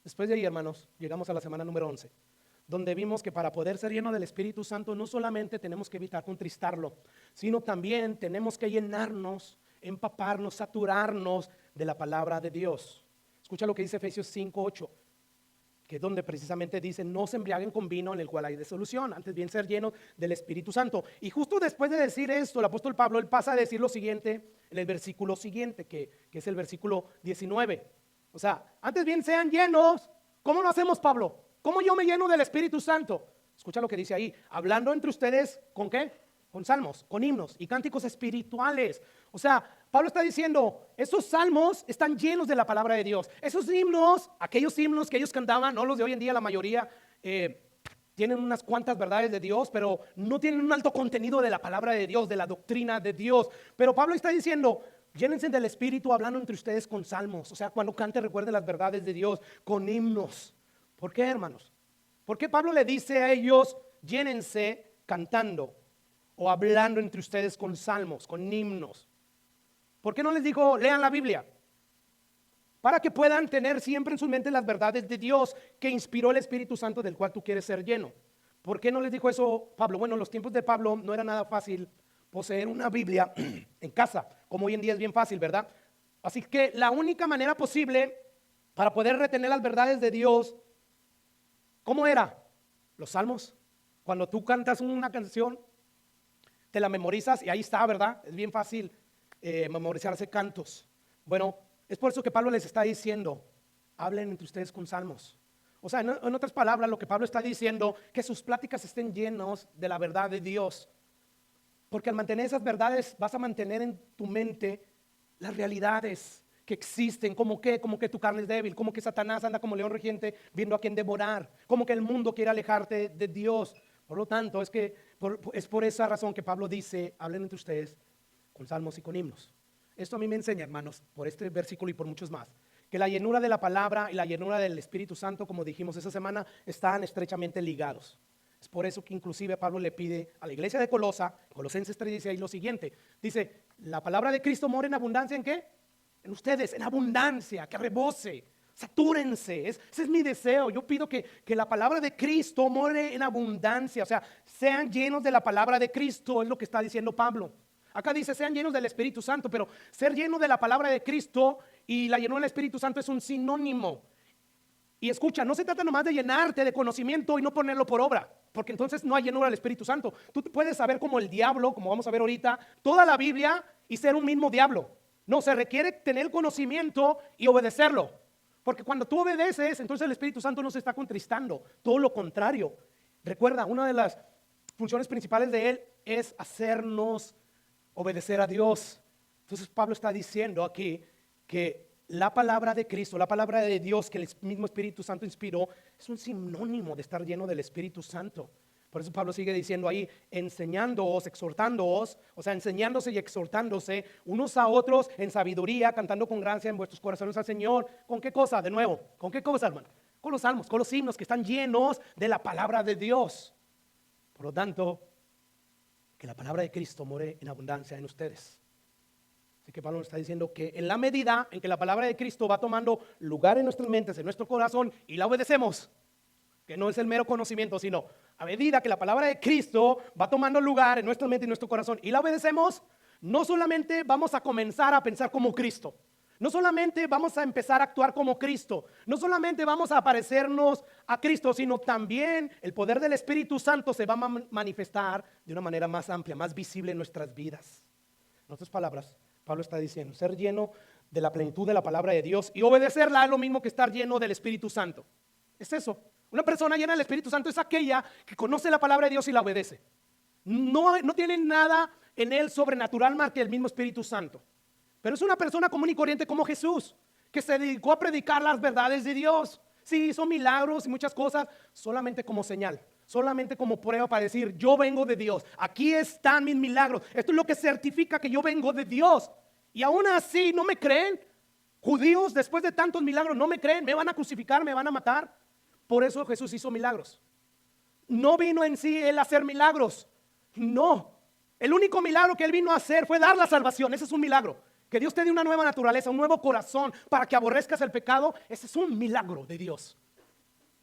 Después de ahí, hermanos, llegamos a la semana número 11. Donde vimos que para poder ser lleno del Espíritu Santo no solamente tenemos que evitar contristarlo, sino también tenemos que llenarnos, empaparnos, saturarnos de la palabra de Dios. Escucha lo que dice Efesios 5:8, que es donde precisamente dice, no se embriaguen con vino en el cual hay disolución, antes bien ser llenos del Espíritu Santo. Y justo después de decir esto, el apóstol Pablo, él pasa a decir lo siguiente en el versículo siguiente, que es el versículo 19. O sea, antes bien sean llenos. ¿Cómo lo hacemos, Pablo? ¿Cómo yo me lleno del Espíritu Santo? Escucha lo que dice ahí, hablando entre ustedes, ¿con qué? Con salmos, con himnos y cánticos espirituales. O sea, Pablo está diciendo, esos salmos están llenos de la palabra de Dios. Esos himnos, aquellos himnos que ellos cantaban, no los de hoy en día, la mayoría tienen unas cuantas verdades de Dios, pero no tienen un alto contenido de la palabra de Dios, de la doctrina de Dios. Pero Pablo está diciendo, Llénense del Espíritu hablando entre ustedes con salmos. O sea, cuando cante recuerden las verdades de Dios, con himnos. ¿Por qué, hermanos? ¿Por qué Pablo le dice a ellos, llénense cantando o hablando entre ustedes con salmos, con himnos? ¿Por qué no les dijo, lean la Biblia? Para que puedan tener siempre en su mente las verdades de Dios que inspiró el Espíritu Santo del cual tú quieres ser lleno. ¿Por qué no les dijo eso Pablo? Bueno, en los tiempos de Pablo no era nada fácil poseer una Biblia en casa, como hoy en día es bien fácil, ¿verdad? Así que la única manera posible para poder retener las verdades de Dios, ¿cómo era? Los salmos. Cuando tú cantas una canción, te la memorizas y ahí está, ¿verdad? Es bien fácil memorizarse cantos. Bueno, es por eso que Pablo les está diciendo, hablen entre ustedes con salmos. O sea, en otras palabras, lo que Pablo está diciendo, que sus pláticas estén llenos de la verdad de Dios. Porque al mantener esas verdades vas a mantener en tu mente las realidades que existen, como que tu carne es débil, como que Satanás anda como león rugiente viendo a quién devorar, como que el mundo quiere alejarte de Dios. Por lo tanto, es por esa razón que Pablo dice, hablen entre ustedes con salmos y con himnos. Esto a mí me enseña, hermanos, por este versículo y por muchos más, que la llenura de la palabra y la llenura del Espíritu Santo, como dijimos esa semana, están estrechamente ligados. Es por eso que inclusive Pablo le pide a la iglesia de Colosenses 3:16 lo siguiente. Dice, la palabra de Cristo mora en abundancia, ¿en qué? En ustedes, en abundancia, que rebose, satúrense. Ese es mi deseo. Yo pido que la palabra de Cristo more en abundancia. O sea, sean llenos de la palabra de Cristo, es lo que está diciendo Pablo. Acá dice, sean llenos del Espíritu Santo, pero ser lleno de la palabra de Cristo y la llenura del Espíritu Santo es un sinónimo. Y escucha, no se trata nomás de llenarte de conocimiento y no ponerlo por obra, porque entonces no hay llenura del Espíritu Santo. Tú puedes saber como el diablo, como vamos a ver ahorita, toda la Biblia y ser un mismo diablo. No, se requiere tener conocimiento y obedecerlo. Porque cuando tú obedeces, entonces el Espíritu Santo no se está contristando, todo lo contrario. Recuerda, una de las funciones principales de Él es hacernos obedecer a Dios. Entonces Pablo está diciendo aquí que la palabra de Cristo, la palabra de Dios que el mismo Espíritu Santo inspiró, es un sinónimo de estar lleno del Espíritu Santo. Por eso Pablo sigue diciendo ahí, enseñándoos, exhortándoos, o sea, enseñándose y exhortándose unos a otros en sabiduría, cantando con gracia en vuestros corazones al Señor. ¿Con qué cosa? De nuevo, ¿con qué cosa, hermano? Con los salmos, con los himnos que están llenos de la palabra de Dios. Por lo tanto, que la palabra de Cristo more en abundancia en ustedes. Así que Pablo nos está diciendo que en la medida en que la palabra de Cristo va tomando lugar en nuestras mentes, en nuestro corazón, y la obedecemos, que no es el mero conocimiento, sino a medida que la palabra de Cristo va tomando lugar en nuestra mente y nuestro corazón, y la obedecemos, no solamente vamos a comenzar a pensar como Cristo, no solamente vamos a empezar a actuar como Cristo, no solamente vamos a parecernos a Cristo, sino también el poder del Espíritu Santo se va a manifestar de una manera más amplia, más visible en nuestras vidas. En otras palabras, Pablo está diciendo, ser lleno de la plenitud de la palabra de Dios y obedecerla es lo mismo que estar lleno del Espíritu Santo. Es eso. Una persona llena del Espíritu Santo es aquella que conoce la palabra de Dios y la obedece. No tiene nada en él sobrenatural más que el mismo Espíritu Santo. Pero es una persona común y corriente como Jesús, que se dedicó a predicar las verdades de Dios. Sí, hizo milagros y muchas cosas solamente como señal, solamente como prueba para decir, yo vengo de Dios, aquí están mis milagros, esto es lo que certifica que yo vengo de Dios. Y aún así no me creen. Judíos, después de tantos milagros, no me creen, me van a crucificar, me van a matar. Por eso Jesús hizo milagros. No vino en sí él a hacer milagros, no. El único milagro que él vino a hacer fue dar la salvación. Ese es un milagro. Que Dios te dé una nueva naturaleza, un nuevo corazón para que aborrezcas el pecado. Ese es un milagro de Dios.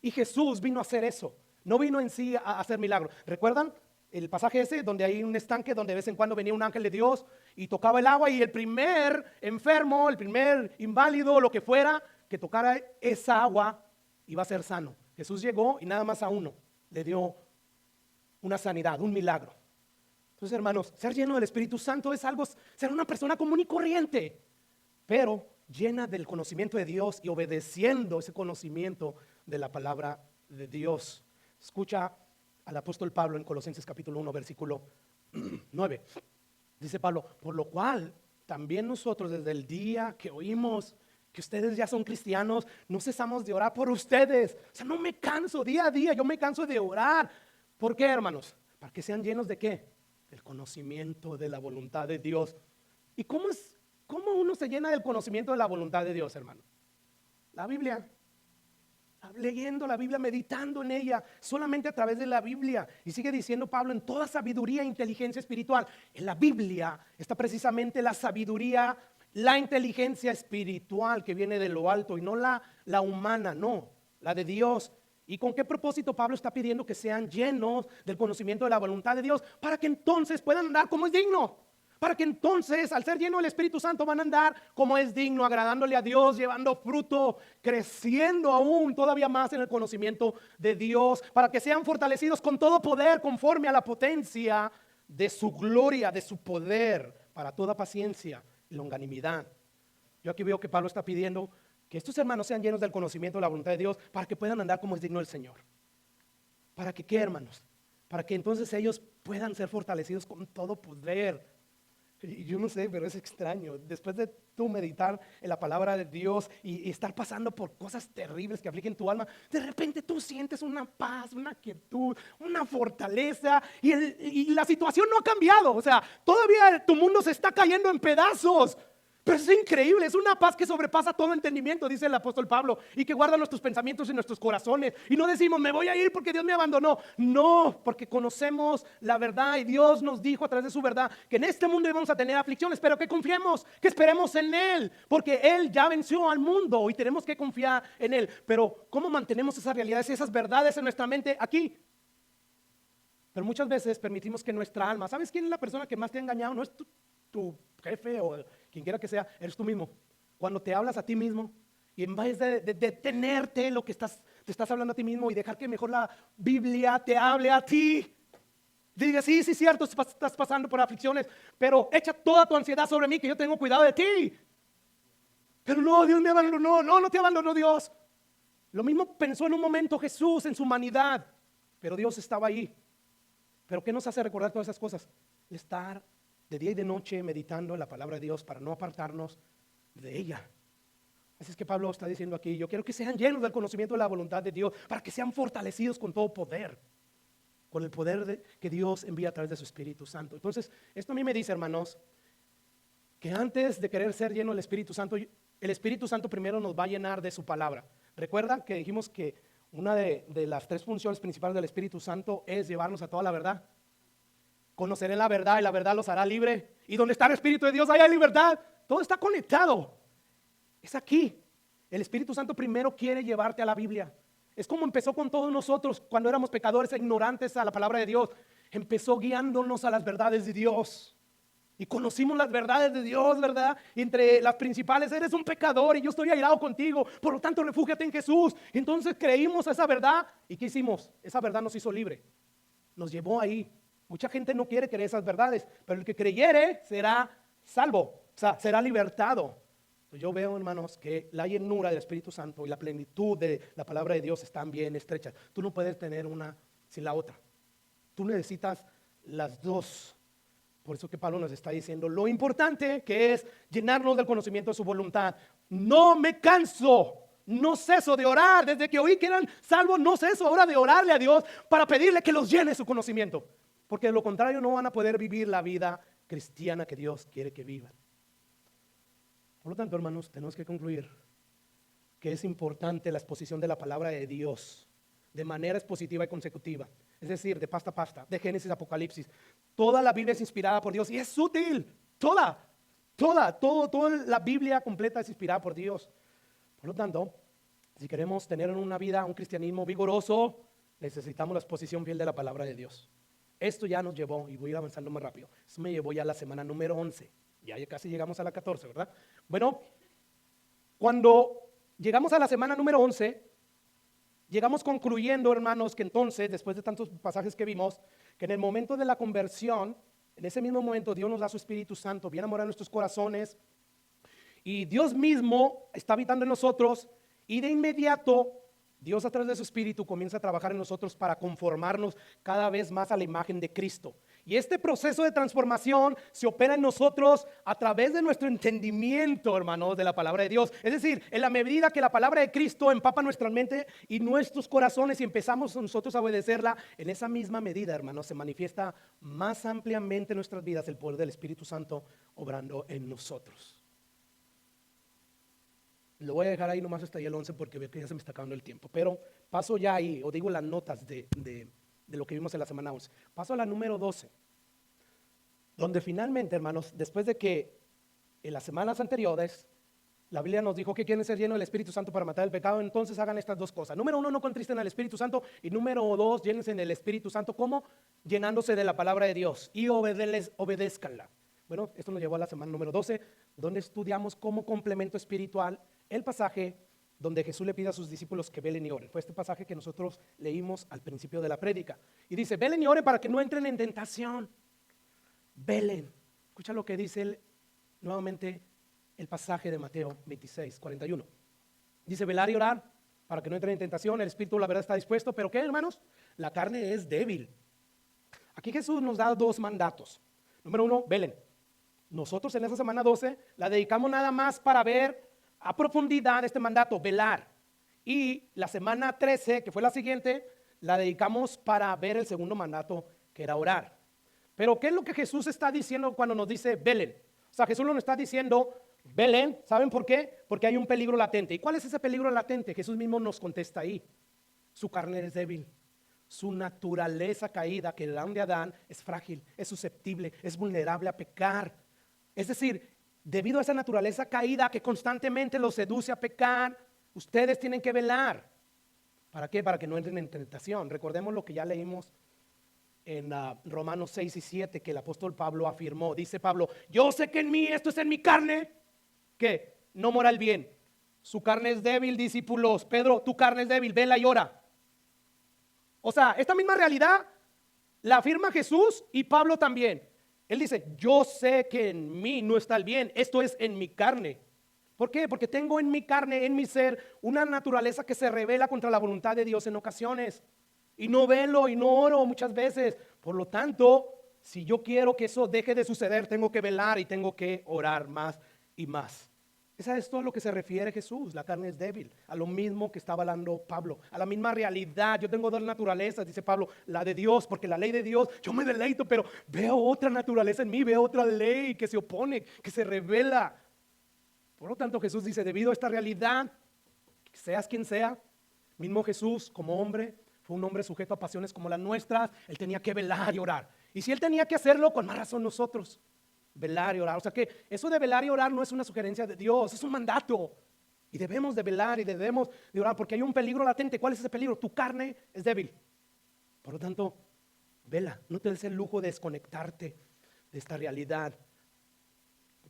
Y Jesús vino a hacer eso. No vino en sí a hacer milagros. ¿Recuerdan el pasaje ese donde hay un estanque donde de vez en cuando venía un ángel de Dios y tocaba el agua y el primer enfermo, el primer inválido, lo que fuera, que tocara esa agua iba a ser sano? Jesús llegó y nada más a uno le dio una sanidad, un milagro. Entonces, hermanos, ser lleno del Espíritu Santo es algo, ser una persona común y corriente, pero llena del conocimiento de Dios y obedeciendo ese conocimiento de la palabra de Dios. Escucha al apóstol Pablo en Colosenses capítulo 1, versículo 9. Dice Pablo, por lo cual también nosotros desde el día que oímos que ustedes ya son cristianos, no cesamos de orar por ustedes. O sea, no me canso día a día, yo me canso de orar. ¿Por qué, hermanos? Para que sean llenos de ¿qué? Del conocimiento de la voluntad de Dios. ¿Y cómo es ¿Cómo uno se llena del conocimiento de la voluntad de Dios, hermano? La Biblia. Leyendo la Biblia, meditando en ella, solamente a través de la Biblia. Y sigue diciendo Pablo, en toda sabiduría e inteligencia espiritual. En la Biblia está precisamente la sabiduría, la inteligencia espiritual que viene de lo alto y no la humana, no, la de Dios. ¿Y con qué propósito Pablo está pidiendo que sean llenos del conocimiento de la voluntad de Dios? Para que entonces puedan andar como es digno. Para que entonces, al ser lleno del Espíritu Santo, van a andar como es digno, agradándole a Dios, llevando fruto, creciendo aún todavía más en el conocimiento de Dios, para que sean fortalecidos con todo poder, conforme a la potencia de su gloria, de su poder, para toda paciencia y longanimidad. Yo aquí veo que Pablo está pidiendo que estos hermanos sean llenos del conocimiento de la voluntad de Dios, para que puedan andar como es digno el Señor. ¿Para que qué, hermanos? Para que entonces ellos puedan ser fortalecidos con todo poder. Y yo no sé, pero es extraño. Después de tú meditar en la palabra de Dios y estar pasando por cosas terribles que afligen tu alma, de repente tú sientes una paz, una quietud, una fortaleza y la situación no ha cambiado. O sea, todavía tu mundo se está cayendo en pedazos. Pero es increíble, es una paz que sobrepasa todo entendimiento, dice el apóstol Pablo, y que guarda nuestros pensamientos y nuestros corazones. Y no decimos, me voy a ir porque Dios me abandonó. No, porque conocemos la verdad y Dios nos dijo a través de su verdad que en este mundo íbamos a tener aflicciones, pero que confiemos, que esperemos en Él, porque Él ya venció al mundo y tenemos que confiar en Él. Pero ¿cómo mantenemos esas realidades y esas verdades en nuestra mente aquí? Pero muchas veces permitimos que nuestra alma, ¿sabes quién es la persona que más te ha engañado? No es tu jefe o quien quiera que sea, eres tú mismo. Cuando te hablas a ti mismo y en vez de detenerte lo que te estás hablando a ti mismo y dejar que mejor la Biblia te hable a ti. Diga, sí, cierto, estás pasando por aflicciones, pero echa toda tu ansiedad sobre mí, que yo tengo cuidado de ti. Pero no, Dios me abandonó. No te abandonó Dios. Lo mismo pensó en un momento Jesús en su humanidad, pero Dios estaba ahí. Pero ¿qué nos hace recordar todas esas cosas? Estar de día y de noche meditando en la palabra de Dios para no apartarnos de ella. Así es que Pablo está diciendo aquí, yo quiero que sean llenos del conocimiento de la voluntad de Dios, para que sean fortalecidos con todo poder, con el poder que Dios envía a través de su Espíritu Santo. Entonces, esto a mí me dice, hermanos, que antes de querer ser lleno del Espíritu Santo, el Espíritu Santo primero nos va a llenar de su palabra. Recuerda que dijimos que una de las tres funciones principales del Espíritu Santo es llevarnos a toda la verdad. Conoceré la verdad y la verdad los hará libre. Y donde está el Espíritu de Dios, ahí hay libertad. Todo está conectado. Es aquí. El Espíritu Santo primero quiere llevarte a la Biblia. Es como empezó con todos nosotros cuando éramos pecadores e ignorantes a la palabra de Dios. Empezó guiándonos a las verdades de Dios. Y conocimos las verdades de Dios, ¿verdad? Y entre las principales, eres un pecador y yo estoy airado contigo. Por lo tanto, refúgiate en Jesús. Entonces creímos a esa verdad. ¿Y qué hicimos? Esa verdad nos hizo libre. Nos llevó ahí. Mucha gente no quiere creer esas verdades, pero el que creyere será salvo, o sea, será libertado. Yo veo, hermanos, que la llenura del Espíritu Santo y la plenitud de la palabra de Dios están bien estrechas. Tú no puedes tener una sin la otra. Tú necesitas las dos. Por eso que Pablo nos está diciendo lo importante que es llenarnos del conocimiento de su voluntad. No me canso. No ceso de orar. Desde que oí que eran salvos, no ceso ahora de orarle a Dios para pedirle que los llene su conocimiento. Porque de lo contrario no van a poder vivir la vida cristiana que Dios quiere que vivan. Por lo tanto, hermanos, tenemos que concluir que es importante la exposición de la palabra de Dios de manera expositiva y consecutiva. Es decir, de pasta a pasta, de Génesis a Apocalipsis. Toda la Biblia es inspirada por Dios y es útil. Toda la Biblia completa es inspirada por Dios. Por lo tanto, si queremos tener una vida, un cristianismo vigoroso, necesitamos la exposición fiel de la palabra de Dios. Esto ya nos llevó, y voy a ir avanzando más rápido, esto me llevó ya a la semana número 11, ya casi llegamos a la 14, ¿verdad? Bueno, cuando llegamos a la semana número 11, llegamos concluyendo, hermanos, que entonces, después de tantos pasajes que vimos, que en el momento de la conversión, en ese mismo momento Dios nos da su Espíritu Santo, viene a morar en nuestros corazones, y Dios mismo está habitando en nosotros, y de inmediato Dios a través de su Espíritu comienza a trabajar en nosotros para conformarnos cada vez más a la imagen de Cristo. Y este proceso de transformación se opera en nosotros a través de nuestro entendimiento, hermanos, de la palabra de Dios. Es decir, en la medida que la palabra de Cristo empapa nuestra mente y nuestros corazones y empezamos nosotros a obedecerla, en esa misma medida, hermanos, se manifiesta más ampliamente en nuestras vidas el poder del Espíritu Santo obrando en nosotros. Lo voy a dejar ahí nomás hasta ahí el 11 porque veo que ya se me está acabando el tiempo. Pero paso ya ahí, o digo las notas de lo que vimos en la semana 11. Paso a la número 12, donde finalmente, hermanos, después de que en las semanas anteriores la Biblia nos dijo que quieren ser llenos del Espíritu Santo para matar el pecado, entonces hagan estas dos cosas. Número uno, no contristen al Espíritu Santo. Y número dos, llénense en el Espíritu Santo. ¿Cómo? Llenándose de la palabra de Dios y obedézcanla. Bueno, esto nos llevó a la semana número 12, donde estudiamos como complemento espiritual el pasaje donde Jesús le pide a sus discípulos que velen y oren. Fue este pasaje que nosotros leímos al principio de la prédica. Y dice, velen y oren para que no entren en tentación. Velen. Escucha lo que dice nuevamente el pasaje de Mateo 26, 41. Dice, velar y orar para que no entren en tentación. El espíritu, la verdad, está dispuesto, pero ¿qué, hermanos? La carne es débil. Aquí Jesús nos da dos mandatos. Número uno, velen. Nosotros en esa semana 12 la dedicamos nada más para ver a profundidad este mandato, velar. Y la semana 13, que fue la siguiente, la dedicamos para ver el segundo mandato, que era orar. Pero ¿qué es lo que Jesús está diciendo cuando nos dice velen? O sea, Jesús nos está diciendo velen. ¿Saben por qué? Porque hay un peligro latente. ¿Y cuál es ese peligro latente? Jesús mismo nos contesta ahí. Su carne es débil. Su naturaleza caída, que el de Adán, es frágil, es susceptible, es vulnerable a pecar. Es decir, debido a esa naturaleza caída que constantemente los seduce a pecar, ustedes tienen que velar. ¿Para qué? Para que no entren en tentación. Recordemos lo que ya leímos en Romanos 6 y 7, que el apóstol Pablo afirmó. Dice Pablo, yo sé que en mí, esto es en mi carne, que no mora el bien. Su carne es débil, discípulos. Pedro, tu carne es débil, vela y ora. O sea, esta misma realidad la afirma Jesús y Pablo también. Él dice, yo sé que en mí no está el bien, esto es en mi carne. ¿Por qué? Porque tengo en mi carne, en mi ser, una naturaleza que se revela contra la voluntad de Dios en ocasiones. Y no velo y no oro muchas veces. Por lo tanto, si yo quiero que eso deje de suceder, tengo que velar y tengo que orar más y más. Esa es todo a lo que se refiere Jesús. La carne es débil, a lo mismo que estaba hablando Pablo, a la misma realidad. Yo tengo dos naturalezas, dice Pablo, la de Dios, porque la ley de Dios, yo me deleito, pero veo otra naturaleza en mí, veo otra ley que se opone, que se revela. Por lo tanto, Jesús dice, debido a esta realidad, seas quien sea, mismo Jesús como hombre, fue un hombre sujeto a pasiones como las nuestras, él tenía que velar y orar. Y si él tenía que hacerlo, con más razón nosotros. Velar y orar. O sea que eso de velar y orar no es una sugerencia de Dios, es un mandato. Y debemos de velar y debemos de orar porque hay un peligro latente. ¿Cuál es ese peligro? Tu carne es débil. Por lo tanto, vela, no te des el lujo de desconectarte de esta realidad.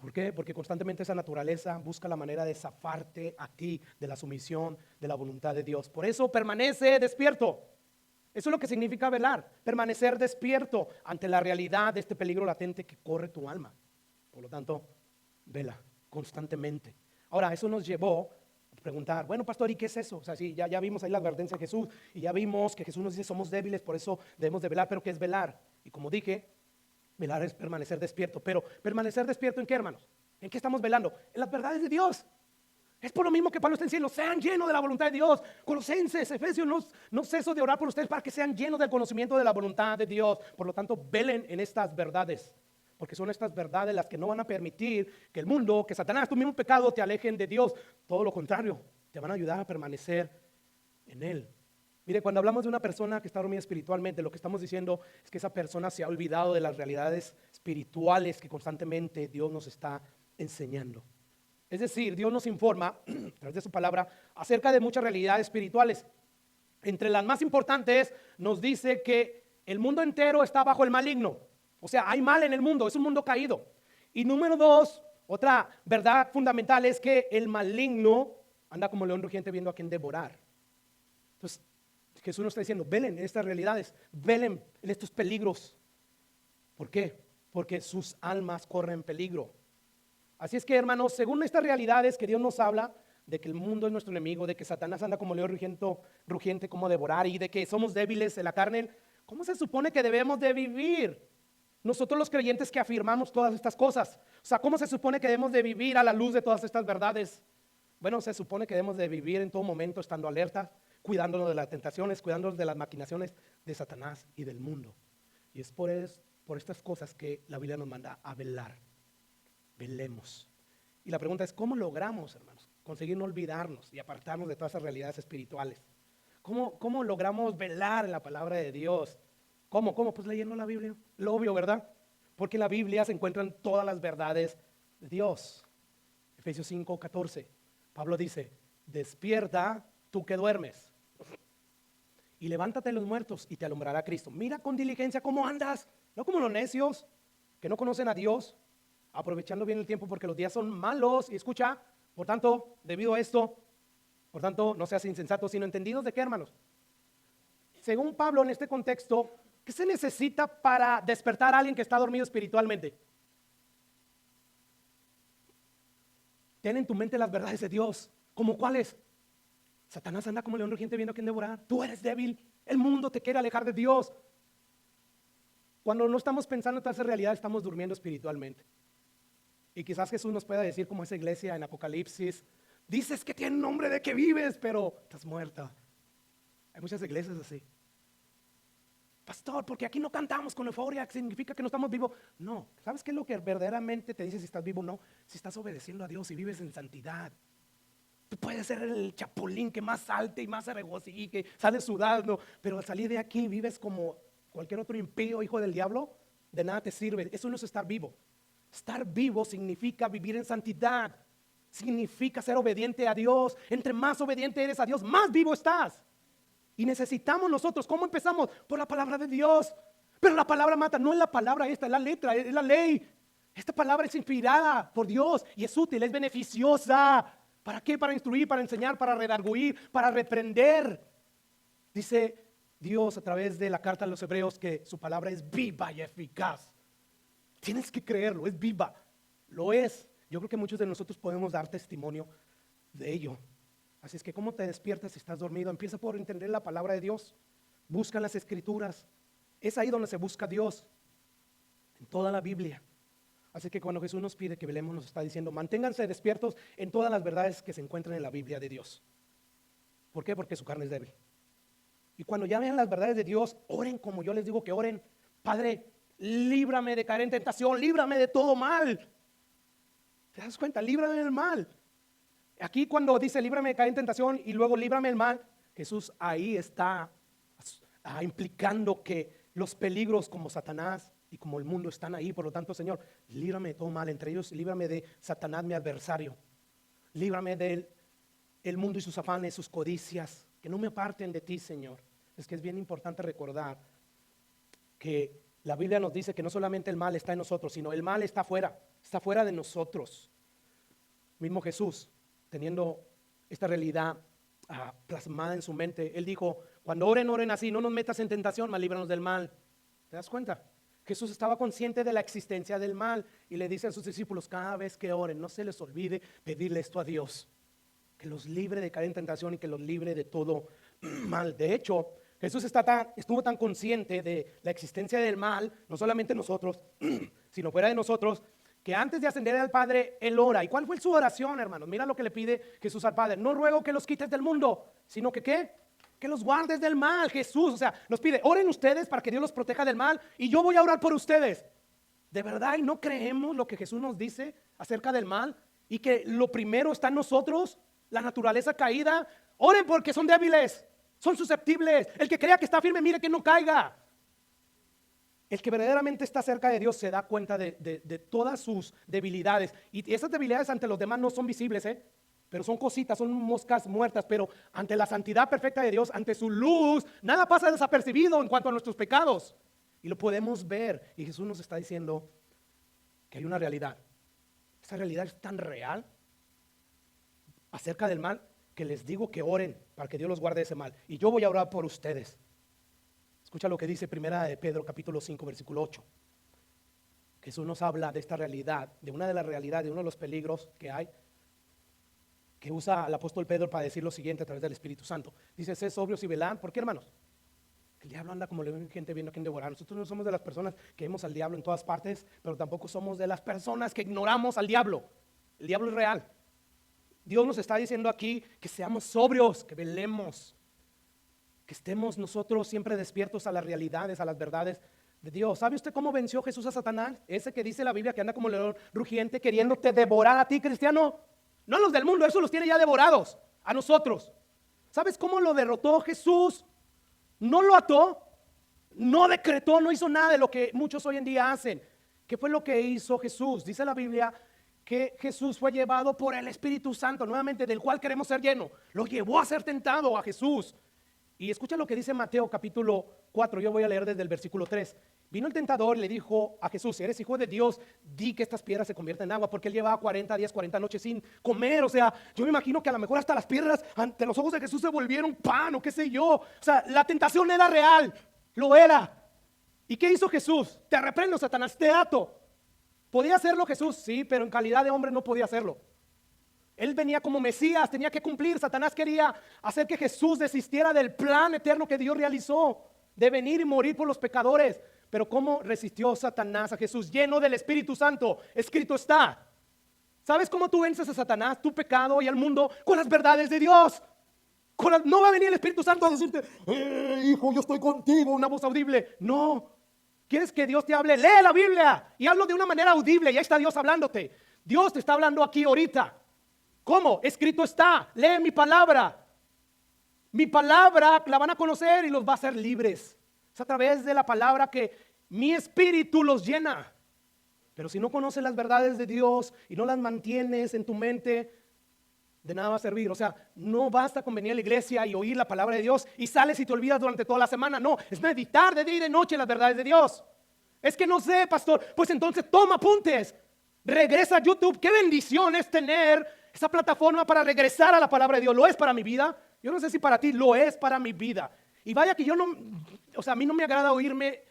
¿Por qué? Porque constantemente esa naturaleza busca la manera de zafarte a ti de la sumisión de la voluntad de Dios. Por eso permanece despierto. Eso es lo que significa velar, permanecer despierto ante la realidad de este peligro latente que corre tu alma. Por lo tanto, vela constantemente. Ahora, eso nos llevó a preguntar, bueno, pastor, ¿y qué es eso? O sea, sí, ya vimos ahí la advertencia de Jesús y ya vimos que Jesús nos dice somos débiles, por eso debemos de velar, pero ¿qué es velar? Y como dije, velar es permanecer despierto. Pero ¿permanecer despierto en qué, hermanos? ¿En qué estamos velando? En las verdades de Dios. Es por lo mismo que Pablo está diciendo, sean llenos de la voluntad de Dios. Colosenses, Efesios, no ceso de orar por ustedes para que sean llenos del conocimiento de la voluntad de Dios. Por lo tanto, velen en estas verdades, porque son estas verdades las que no van a permitir que el mundo, que Satanás, tu mismo pecado, te alejen de Dios. Todo lo contrario, te van a ayudar a permanecer en Él. Mire, cuando hablamos de una persona que está dormida espiritualmente, lo que estamos diciendo es que esa persona se ha olvidado de las realidades espirituales que constantemente Dios nos está enseñando. Es decir, Dios nos informa, a través de su palabra, acerca de muchas realidades espirituales. Entre las más importantes, nos dice que el mundo entero está bajo el maligno. O sea, hay mal en el mundo, es un mundo caído. Y número dos, otra verdad fundamental es que el maligno anda como león rugiente viendo a quien devorar. Entonces, Jesús nos está diciendo, velen en estas realidades, velen en estos peligros. ¿Por qué? Porque sus almas corren peligro. Así es que, hermanos, según estas realidades que Dios nos habla, de que el mundo es nuestro enemigo, de que Satanás anda como león rugiente como devorar, y de que somos débiles en la carne, ¿cómo se supone que debemos de vivir? Nosotros los creyentes que afirmamos todas estas cosas. O sea, ¿cómo se supone que debemos de vivir a la luz de todas estas verdades? Bueno, se supone que debemos de vivir en todo momento estando alertas, cuidándonos de las tentaciones, cuidándonos de las maquinaciones de Satanás y del mundo. Y es por estas cosas que la Biblia nos manda a velar. Velemos. Y la pregunta es, ¿cómo logramos, hermanos? conseguir no olvidarnos y apartarnos de todas esas realidades espirituales. ¿Cómo logramos velar en la palabra de Dios? ¿Cómo? Pues leyendo la Biblia. Lo obvio, ¿verdad? Porque en la Biblia se encuentran todas las verdades de Dios. Efesios 5:14. Pablo dice, despierta tú que duermes y levántate de los muertos y te alumbrará Cristo. Mira con diligencia cómo andas, no como los necios que no conocen a Dios, aprovechando bien el tiempo porque los días son malos. Y escucha, por tanto, debido a esto, por tanto, no seas insensatos, sino entendidos de qué, hermanos. Según Pablo, en este contexto, ¿qué se necesita para despertar a alguien que está dormido espiritualmente? Ten en tu mente las verdades de Dios. ¿Cómo cuáles? Satanás anda como león rugiente viendo a quién devorar. Tú eres débil. El mundo te quiere alejar de Dios. Cuando no estamos pensando en toda esa realidad, estamos durmiendo espiritualmente. Y quizás Jesús nos pueda decir, como esa iglesia en Apocalipsis, dices que tiene nombre de que vives, pero estás muerta. Hay muchas iglesias así. Pastor, porque aquí no cantamos con euforia, significa que no estamos vivos. No, ¿sabes qué es lo que verdaderamente te dice si estás vivo o no? Si estás obedeciendo a Dios y vives en santidad. Tú puedes ser el chapulín que más salte y más se regocije, que sale sudando, pero al salir de aquí vives como cualquier otro impío, hijo del diablo, de nada te sirve. Eso no es estar vivo. Estar vivo significa vivir en santidad, significa ser obediente a Dios. Entre más obediente eres a Dios, más vivo estás. Y necesitamos nosotros, ¿cómo empezamos? Por la palabra de Dios. Pero la palabra mata, no es la palabra esta, es la letra, es la ley. Esta palabra es inspirada por Dios y es útil, es beneficiosa. ¿Para qué? Para instruir, para enseñar, para redarguir, para reprender. Dice Dios a través de la carta a los hebreos que su palabra es viva y eficaz. Tienes que creerlo, es viva, lo es. Yo creo que muchos de nosotros podemos dar testimonio de ello. Así es que ¿cómo te despiertas si estás dormido? Empieza por entender la palabra de Dios. Busca las escrituras. Es ahí donde se busca a Dios, en toda la Biblia. Así que cuando Jesús nos pide que velemos, nos está diciendo, manténganse despiertos en todas las verdades que se encuentran en la Biblia de Dios. ¿Por qué? Porque su carne es débil. Y cuando ya vean las verdades de Dios, oren como yo les digo que oren. Padre, líbrame de caer en tentación, líbrame de todo mal. ¿Te das cuenta? Líbrame del mal. Aquí cuando dice líbrame de caer en tentación y luego líbrame del mal, Jesús ahí está implicando que los peligros como Satanás y como el mundo están ahí. Por lo tanto, Señor, líbrame de todo mal, entre ellos líbrame de Satanás, mi adversario. Líbrame del mundo y sus afanes, sus codicias, que no me aparten de ti, Señor. Es que es bien importante recordar que la Biblia nos dice que no solamente el mal está en nosotros, sino el mal está fuera de nosotros. Mismo Jesús, teniendo esta realidad plasmada en su mente, él dijo, cuando oren así, no nos metas en tentación, mas líbranos del mal. ¿Te das cuenta? Jesús estaba consciente de la existencia del mal y le dice a sus discípulos, cada vez que oren, no se les olvide pedirle esto a Dios, que los libre de caer en tentación y que los libre de todo mal. De hecho, Jesús estuvo tan consciente de la existencia del mal, no solamente nosotros, sino fuera de nosotros, que antes de ascender al Padre, Él ora. ¿Y cuál fue su oración, hermanos? Mira lo que le pide Jesús al Padre. No ruego que los quites del mundo, sino que ¿qué? Que los guardes del mal. Jesús, o sea, nos pide, oren ustedes para que Dios los proteja del mal y yo voy a orar por ustedes. ¿De verdad y no creemos lo que Jesús nos dice acerca del mal? Y que lo primero está en nosotros, la naturaleza caída. Oren porque son débiles, son susceptibles. El que crea que está firme, mire que no caiga. El que verdaderamente está cerca de Dios se da cuenta de todas sus debilidades. Y esas debilidades ante los demás no son visibles, pero son cositas, son moscas muertas. Pero ante la santidad perfecta de Dios, ante su luz, nada pasa desapercibido en cuanto a nuestros pecados. Y lo podemos ver. Y Jesús nos está diciendo que hay una realidad. Esa realidad es tan real acerca del mal que les digo que oren para que Dios los guarde de ese mal. Y yo voy a orar por ustedes. Escucha lo que dice Primera de Pedro capítulo 5 versículo 8. Jesús nos habla de esta realidad, de una de las realidades, de uno de los peligros que hay, que usa el apóstol Pedro para decir lo siguiente a través del Espíritu Santo. Dice, sed sobrios y velad. ¿Por qué, hermanos? El diablo anda como león gente viendo a quien devorar. Nosotros no somos de las personas que vemos al diablo en todas partes, pero tampoco somos de las personas que ignoramos al diablo. El diablo es real. Dios nos está diciendo aquí que seamos sobrios, que velemos, que estemos nosotros siempre despiertos a las realidades, a las verdades de Dios. ¿Sabe usted cómo venció Jesús a Satanás? Ese que dice la Biblia que anda como león rugiente queriéndote devorar a ti, cristiano. No a los del mundo, eso los tiene ya devorados, a nosotros. ¿Sabes cómo lo derrotó Jesús? No lo ató, no decretó, no hizo nada de lo que muchos hoy en día hacen. ¿Qué fue lo que hizo Jesús? Dice la Biblia que Jesús fue llevado por el Espíritu Santo, nuevamente del cual queremos ser llenos. Lo llevó a ser tentado a Jesús. Y escucha lo que dice Mateo capítulo 4, yo voy a leer desde el versículo 3. Vino el tentador y le dijo a Jesús: si eres hijo de Dios, di que estas piedras se conviertan en agua, porque él llevaba 40 días, 40 noches sin comer. O sea, yo me imagino que a lo mejor hasta las piedras ante los ojos de Jesús se volvieron pan o qué sé yo. O sea, la tentación era real, lo era. ¿Y qué hizo Jesús? Te reprendo, Satanás, te ato. ¿Podía hacerlo Jesús? Sí, pero en calidad de hombre no podía hacerlo. Él venía como Mesías, tenía que cumplir. Satanás quería hacer que Jesús desistiera del plan eterno que Dios realizó, de venir y morir por los pecadores. Pero ¿cómo resistió Satanás a Jesús? Lleno del Espíritu Santo, escrito está. ¿Sabes cómo tú vences a Satanás, tu pecado y al mundo? Con las verdades de Dios. No va a venir el Espíritu Santo a decirte: hijo, yo estoy contigo, una voz audible. No. ¿Quieres que Dios te hable? Lee la Biblia y hazlo de una manera audible. Y ahí está Dios hablándote. Dios te está hablando aquí ahorita. ¿Cómo? Escrito está. Lee mi palabra. Mi palabra la van a conocer y los va a hacer libres. Es a través de la palabra que mi espíritu los llena. Pero si no conoces las verdades de Dios y no las mantienes en tu mente, de nada va a servir. O sea, no basta con venir a la iglesia y oír la palabra de Dios y sales y te olvidas durante toda la semana. No, es meditar de día y de noche las verdades de Dios. Es que no sé, pastor. Pues entonces toma apuntes. Regresa a YouTube. Qué bendición es tener esa plataforma para regresar a la palabra de Dios. Lo es para mi vida. Yo no sé si para ti lo es para mi vida. Y vaya que yo no, o sea, a mí no me agrada oírme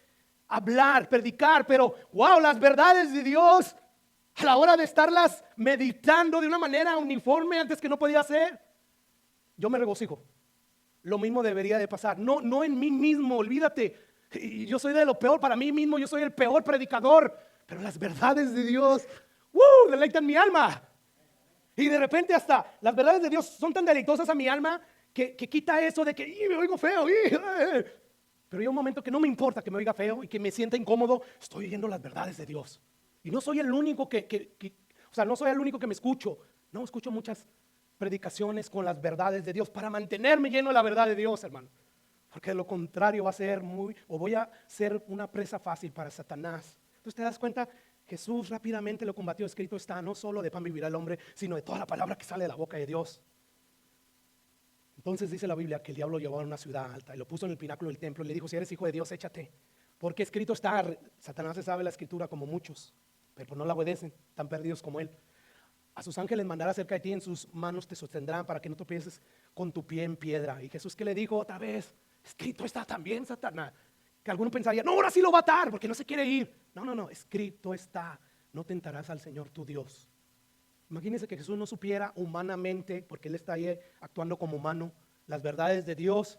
hablar, predicar, pero wow, las verdades de Dios, a la hora de estarlas meditando de una manera uniforme antes que no podía hacer, yo me regocijo. Lo mismo debería de pasar. No en mí mismo, olvídate. Yo soy de lo peor para mí mismo, yo soy el peor predicador, pero las verdades de Dios, deleitan mi alma. Y de repente hasta las verdades de Dios son tan deleitosas a mi alma que quita eso de que me oigo feo. Pero hay un momento que no me importa que me oiga feo y que me sienta incómodo. Estoy oyendo las verdades de Dios. Y no soy el único no soy el único que me escucho. No, escucho muchas predicaciones con las verdades de Dios para mantenerme lleno de la verdad de Dios, hermano. Porque de lo contrario voy a ser una presa fácil para Satanás. Entonces te das cuenta, Jesús rápidamente lo combatió. Escrito está, no solo de pan vivirá el hombre, sino de toda la palabra que sale de la boca de Dios. Entonces dice la Biblia que el diablo lo llevó a una ciudad alta y lo puso en el pináculo del templo y le dijo: si eres hijo de Dios, échate. Porque escrito está. Satanás se sabe la escritura como muchos, pero no la obedecen, tan perdidos como él. A sus ángeles mandará cerca de ti, en sus manos te sostendrán para que no tropieces con tu pie en piedra. Y Jesús, ¿qué le dijo otra vez? Escrito está también, Satanás. Que alguno pensaría: no, ahora sí lo va a atar porque no se quiere ir. No, escrito está: no tentarás al Señor tu Dios. Imagínense que Jesús no supiera humanamente, porque Él está ahí actuando como humano, las verdades de Dios.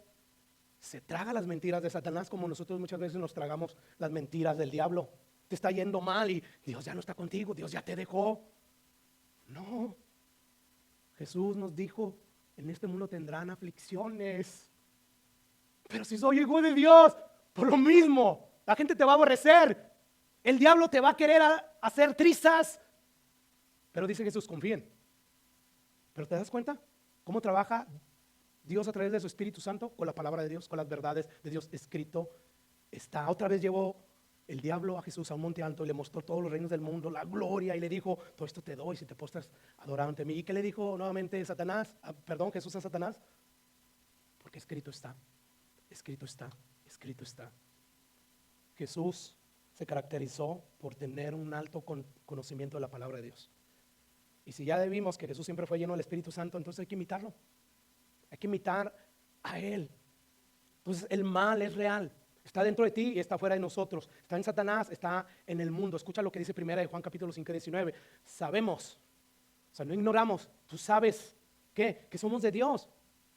Se traga las mentiras de Satanás como nosotros muchas veces nos tragamos las mentiras del diablo. Te está yendo mal y Dios ya no está contigo, Dios ya te dejó. No, Jesús nos dijo: en este mundo tendrán aflicciones, pero si soy hijo de Dios, por lo mismo, la gente te va a aborrecer, el diablo te va a querer hacer trizas. Pero dice Jesús: confíen. Pero ¿te das cuenta cómo trabaja Dios a través de su Espíritu Santo? Con la palabra de Dios, con las verdades de Dios. Escrito está. Otra vez llevó el diablo a Jesús a un monte alto y le mostró todos los reinos del mundo, la gloria, y le dijo: todo esto te doy si te postras adorando ante mí. ¿Y qué le dijo nuevamente Jesús a Satanás? Porque escrito está, escrito está, escrito está. Jesús se caracterizó por tener un alto conocimiento de la palabra de Dios. Y si ya vimos que Jesús siempre fue lleno del Espíritu Santo, entonces hay que imitarlo. Hay que imitar a Él. Entonces el mal es real. Está dentro de ti y está fuera de nosotros. Está en Satanás, está en el mundo. Escucha lo que dice 1 de Juan capítulo 5, 19. Sabemos, o sea, no ignoramos. Tú sabes que somos de Dios.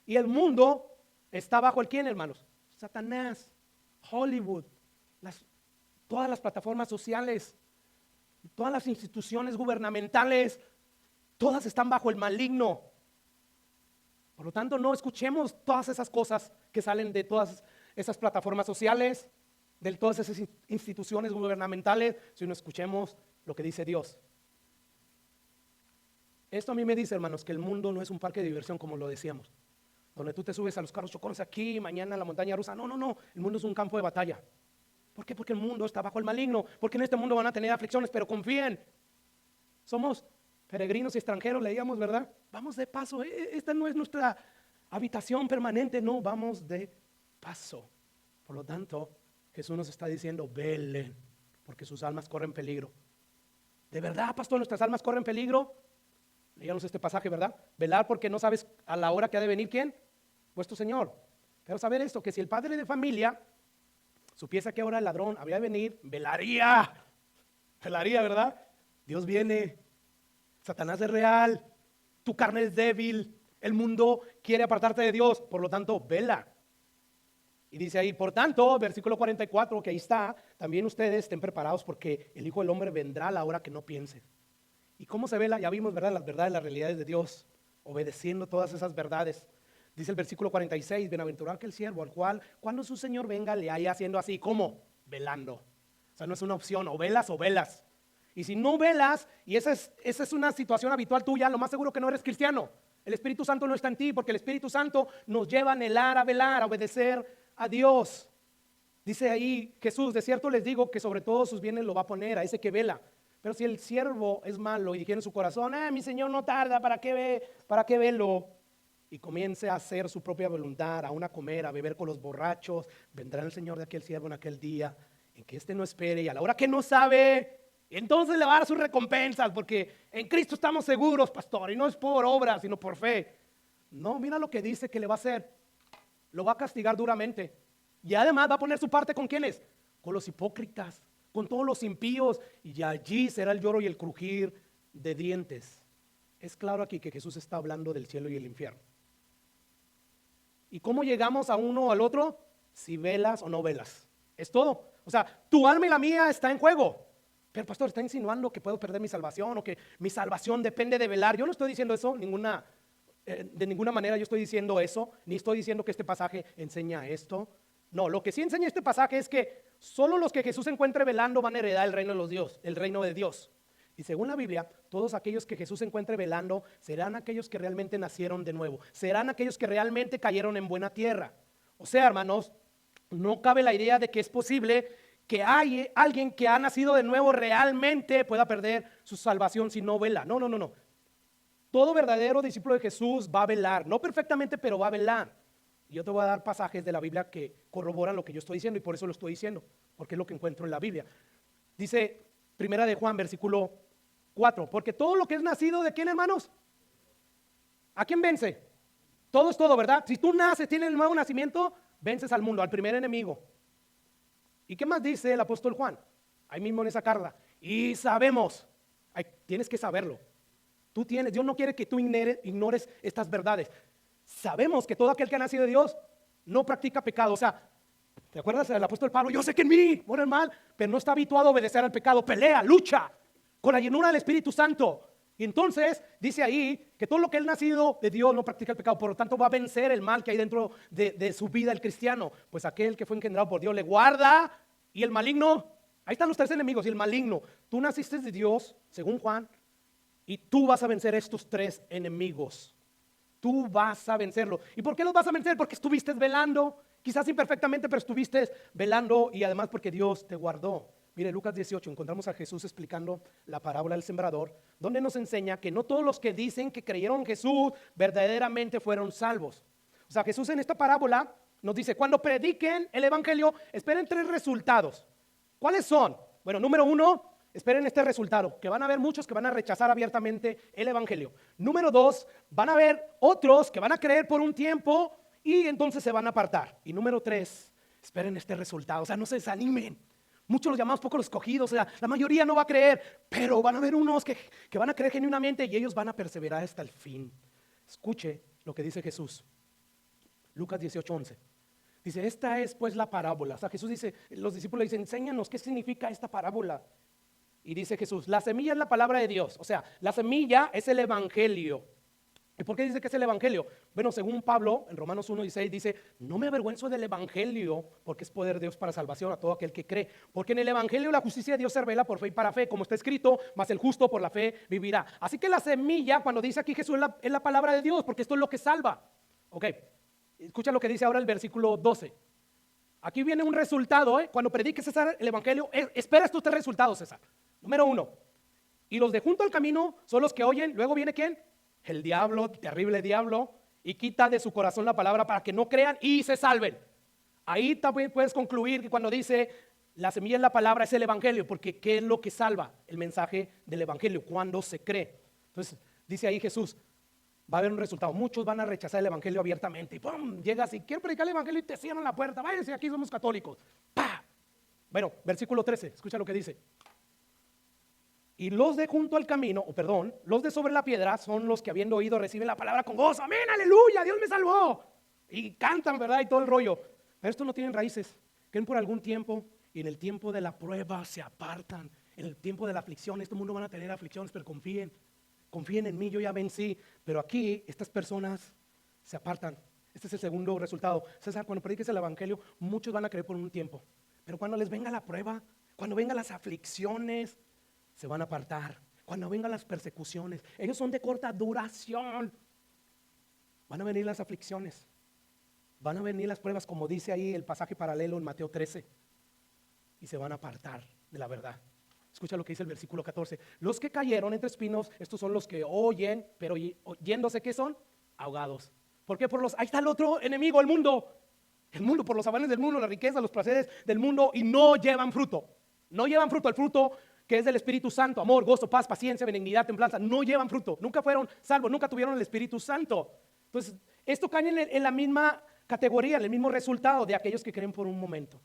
Y el mundo está bajo el ¿quién, hermanos? Satanás, Hollywood, todas las plataformas sociales, todas las instituciones gubernamentales, todas están bajo el maligno. Por lo tanto, no escuchemos todas esas cosas que salen de todas esas plataformas sociales, de todas esas instituciones gubernamentales, sino escuchemos lo que dice Dios. Esto a mí me dice, hermanos, que el mundo no es un parque de diversión como lo decíamos, donde tú te subes a los carros chocones aquí, mañana a la montaña rusa. No, no, no, el mundo es un campo de batalla. ¿Por qué? Porque el mundo está bajo el maligno, porque en este mundo van a tener aflicciones, pero confíen, somos peregrinos y extranjeros, leíamos, ¿verdad? Vamos de paso, esta no es nuestra habitación permanente, no, vamos de paso. Por lo tanto, Jesús nos está diciendo, velen, porque sus almas corren peligro. ¿De verdad, pastor, nuestras almas corren peligro? Leíamos este pasaje, ¿verdad? Velar porque no sabes a la hora que ha de venir, ¿quién? Vuestro Señor. Pero saber esto, que si el padre de familia supiese a qué hora el ladrón habría de venir, velaría, ¿verdad? Dios viene, Satanás es real, tu carne es débil, el mundo quiere apartarte de Dios, por lo tanto, vela. Y dice ahí, por tanto, versículo 44, que ahí está, también ustedes estén preparados porque el Hijo del Hombre vendrá a la hora que no piensen. ¿Y cómo se vela? Ya vimos, ¿verdad? Las verdades, las realidades de Dios, obedeciendo todas esas verdades. Dice el versículo 46, bienaventurado aquel siervo al cual, cuando su Señor venga, le haya haciendo así, ¿cómo? Velando. O sea, no es una opción, o velas o velas. Y si no velas, y esa es una situación habitual tuya, lo más seguro que no eres cristiano. El Espíritu Santo no está en ti, porque el Espíritu Santo nos lleva a anhelar, a velar, a obedecer a Dios. Dice ahí Jesús, de cierto les digo que sobre todos sus bienes lo va a poner a ese que vela. Pero si el siervo es malo y dijera en su corazón, mi Señor no tarda, ¿para qué velo? Y comience a hacer su propia voluntad, aún a comer, a beber con los borrachos, vendrá el Señor de aquel siervo en aquel día, en que éste no espere y a la hora que no sabe, entonces le va a dar sus recompensas, porque en Cristo estamos seguros, pastor, y no es por obra, sino por fe. No, mira lo que dice que le va a hacer, lo va a castigar duramente, y además va a poner su parte ¿con quiénes? Con los hipócritas, con todos los impíos, y allí será el lloro y el crujir de dientes. Es claro aquí que Jesús está hablando del cielo y el infierno. ¿Y cómo llegamos a uno o al otro? Si velas o no velas. Es todo. O sea, tu alma y la mía está en juego. Pero pastor, está insinuando que puedo perder mi salvación o que mi salvación depende de velar. Yo no estoy diciendo eso de ninguna manera yo estoy diciendo eso, ni estoy diciendo que este pasaje enseña esto. No, lo que sí enseña este pasaje es que solo los que Jesús encuentre velando van a heredar el reino de los Dios, el reino de Dios. Y según la Biblia, todos aquellos que Jesús encuentre velando serán aquellos que realmente nacieron de nuevo, serán aquellos que realmente cayeron en buena tierra. O sea, hermanos, no cabe la idea de que es posible que hay alguien que ha nacido de nuevo realmente pueda perder su salvación si no vela. No, no, no, no. Todo verdadero discípulo de Jesús va a velar, no perfectamente, pero va a velar. Y yo te voy a dar pasajes de la Biblia que corroboran lo que yo estoy diciendo y por eso lo estoy diciendo, porque es lo que encuentro en la Biblia. Dice Primera de Juan, versículo 4, porque todo lo que es nacido ¿de quién, hermanos? ¿A quién vence? Todo es todo, ¿verdad? Si tú naces, tienes el nuevo nacimiento, vences al mundo, al primer enemigo. ¿Y qué más dice el apóstol Juan? Ahí mismo en esa carta. Y sabemos, tienes que saberlo. Dios no quiere que tú ignores estas verdades. Sabemos que todo aquel que ha nacido de Dios no practica pecado. O sea, ¿te acuerdas del apóstol Pablo? Yo sé que en mí mora el mal, pero no está habituado a obedecer al pecado. Pelea, lucha con la llenura del Espíritu Santo. Y entonces dice ahí que todo lo que él nacido de Dios no practica el pecado, por lo tanto va a vencer el mal que hay dentro de su vida el cristiano. Pues aquel que fue engendrado por Dios le guarda, y el maligno, ahí están los tres enemigos. Y el maligno, tú naciste de Dios, según Juan, y tú vas a vencer estos tres enemigos. Tú vas a vencerlo. ¿Y por qué los vas a vencer? Porque estuviste velando, quizás imperfectamente, pero estuviste velando, y además porque Dios te guardó. Mire, Lucas 18, encontramos a Jesús explicando la parábola del sembrador, donde nos enseña que no todos los que dicen que creyeron en Jesús verdaderamente fueron salvos. O sea, Jesús en esta parábola nos dice, cuando prediquen el evangelio, esperen tres resultados. ¿Cuáles son? Bueno, número uno, esperen este resultado, que van a haber muchos que van a rechazar abiertamente el evangelio. Número dos, van a haber otros que van a creer por un tiempo y entonces se van a apartar. Y número tres, esperen este resultado, o sea, no se desanimen. Muchos los llamamos poco los escogidos, o sea, la mayoría no va a creer, pero van a haber unos que van a creer genuinamente y ellos van a perseverar hasta el fin. Escuche lo que dice Jesús. Lucas 18:11. Dice, esta es pues la parábola. O sea, Jesús dice, los discípulos dicen, enséñanos qué significa esta parábola. Y dice Jesús, la semilla es la palabra de Dios. O sea, la semilla es el evangelio. ¿Y por qué dice que es el evangelio? Bueno, según Pablo, en Romanos 1:16 dice, no me avergüenzo del evangelio, porque es poder de Dios para salvación a todo aquel que cree. Porque en el evangelio la justicia de Dios se revela por fe y para fe, como está escrito, mas el justo por la fe vivirá. Así que la semilla, cuando dice aquí Jesús, es la palabra de Dios, porque esto es lo que salva. Ok, escucha lo que dice ahora el versículo 12. Aquí viene un resultado, cuando predique César el evangelio, espera estos 3 resultados, César. Número 1, y los de junto al camino son los que oyen. Luego viene ¿quién? El diablo, terrible diablo, y quita de su corazón la palabra para que no crean y se salven. Ahí también puedes concluir que cuando dice la semilla es la palabra, es el evangelio, porque ¿qué es lo que salva? El mensaje del evangelio, cuando se cree. Entonces dice ahí Jesús, va a haber un resultado. Muchos van a rechazar el evangelio abiertamente y ¡pum! Llegas y quiero predicar el evangelio y te cierran la puerta. Váyanse, aquí somos católicos. ¡Pah! Bueno, versículo 13, escucha lo que dice. Y los de junto al camino, los de sobre la piedra son los que habiendo oído reciben la palabra con gozo. Amén, aleluya, Dios me salvó. Y cantan, ¿verdad? Y todo el rollo. Pero estos no tienen raíces. Creen por algún tiempo y en el tiempo de la prueba se apartan. En el tiempo de la aflicción, este mundo van a tener aflicciones, pero confíen en mí, yo ya vencí. Pero aquí estas personas se apartan. Este es el segundo resultado. César, cuando prediques el evangelio, muchos van a creer por un tiempo. Pero cuando les venga la prueba, cuando vengan las aflicciones, se van a apartar. Cuando vengan las persecuciones, ellos son de corta duración. Van a venir las aflicciones, van a venir las pruebas, como dice ahí el pasaje paralelo en Mateo 13, y se van a apartar de la verdad. Escucha lo que dice el versículo 14. Los que cayeron entre espinos, estos son los que oyen, pero oyéndose, ¿qué son? Ahogados. ¿Por qué? Ahí está el otro enemigo, el mundo, por los afanes del mundo, la riqueza, los placeres del mundo, y no llevan fruto. No llevan fruto, el fruto que es del Espíritu Santo, amor, gozo, paz, paciencia, benignidad, templanza, no llevan fruto, nunca fueron salvos, nunca tuvieron el Espíritu Santo. Entonces, esto cae en la misma categoría, en el mismo resultado de aquellos que creen por un momento.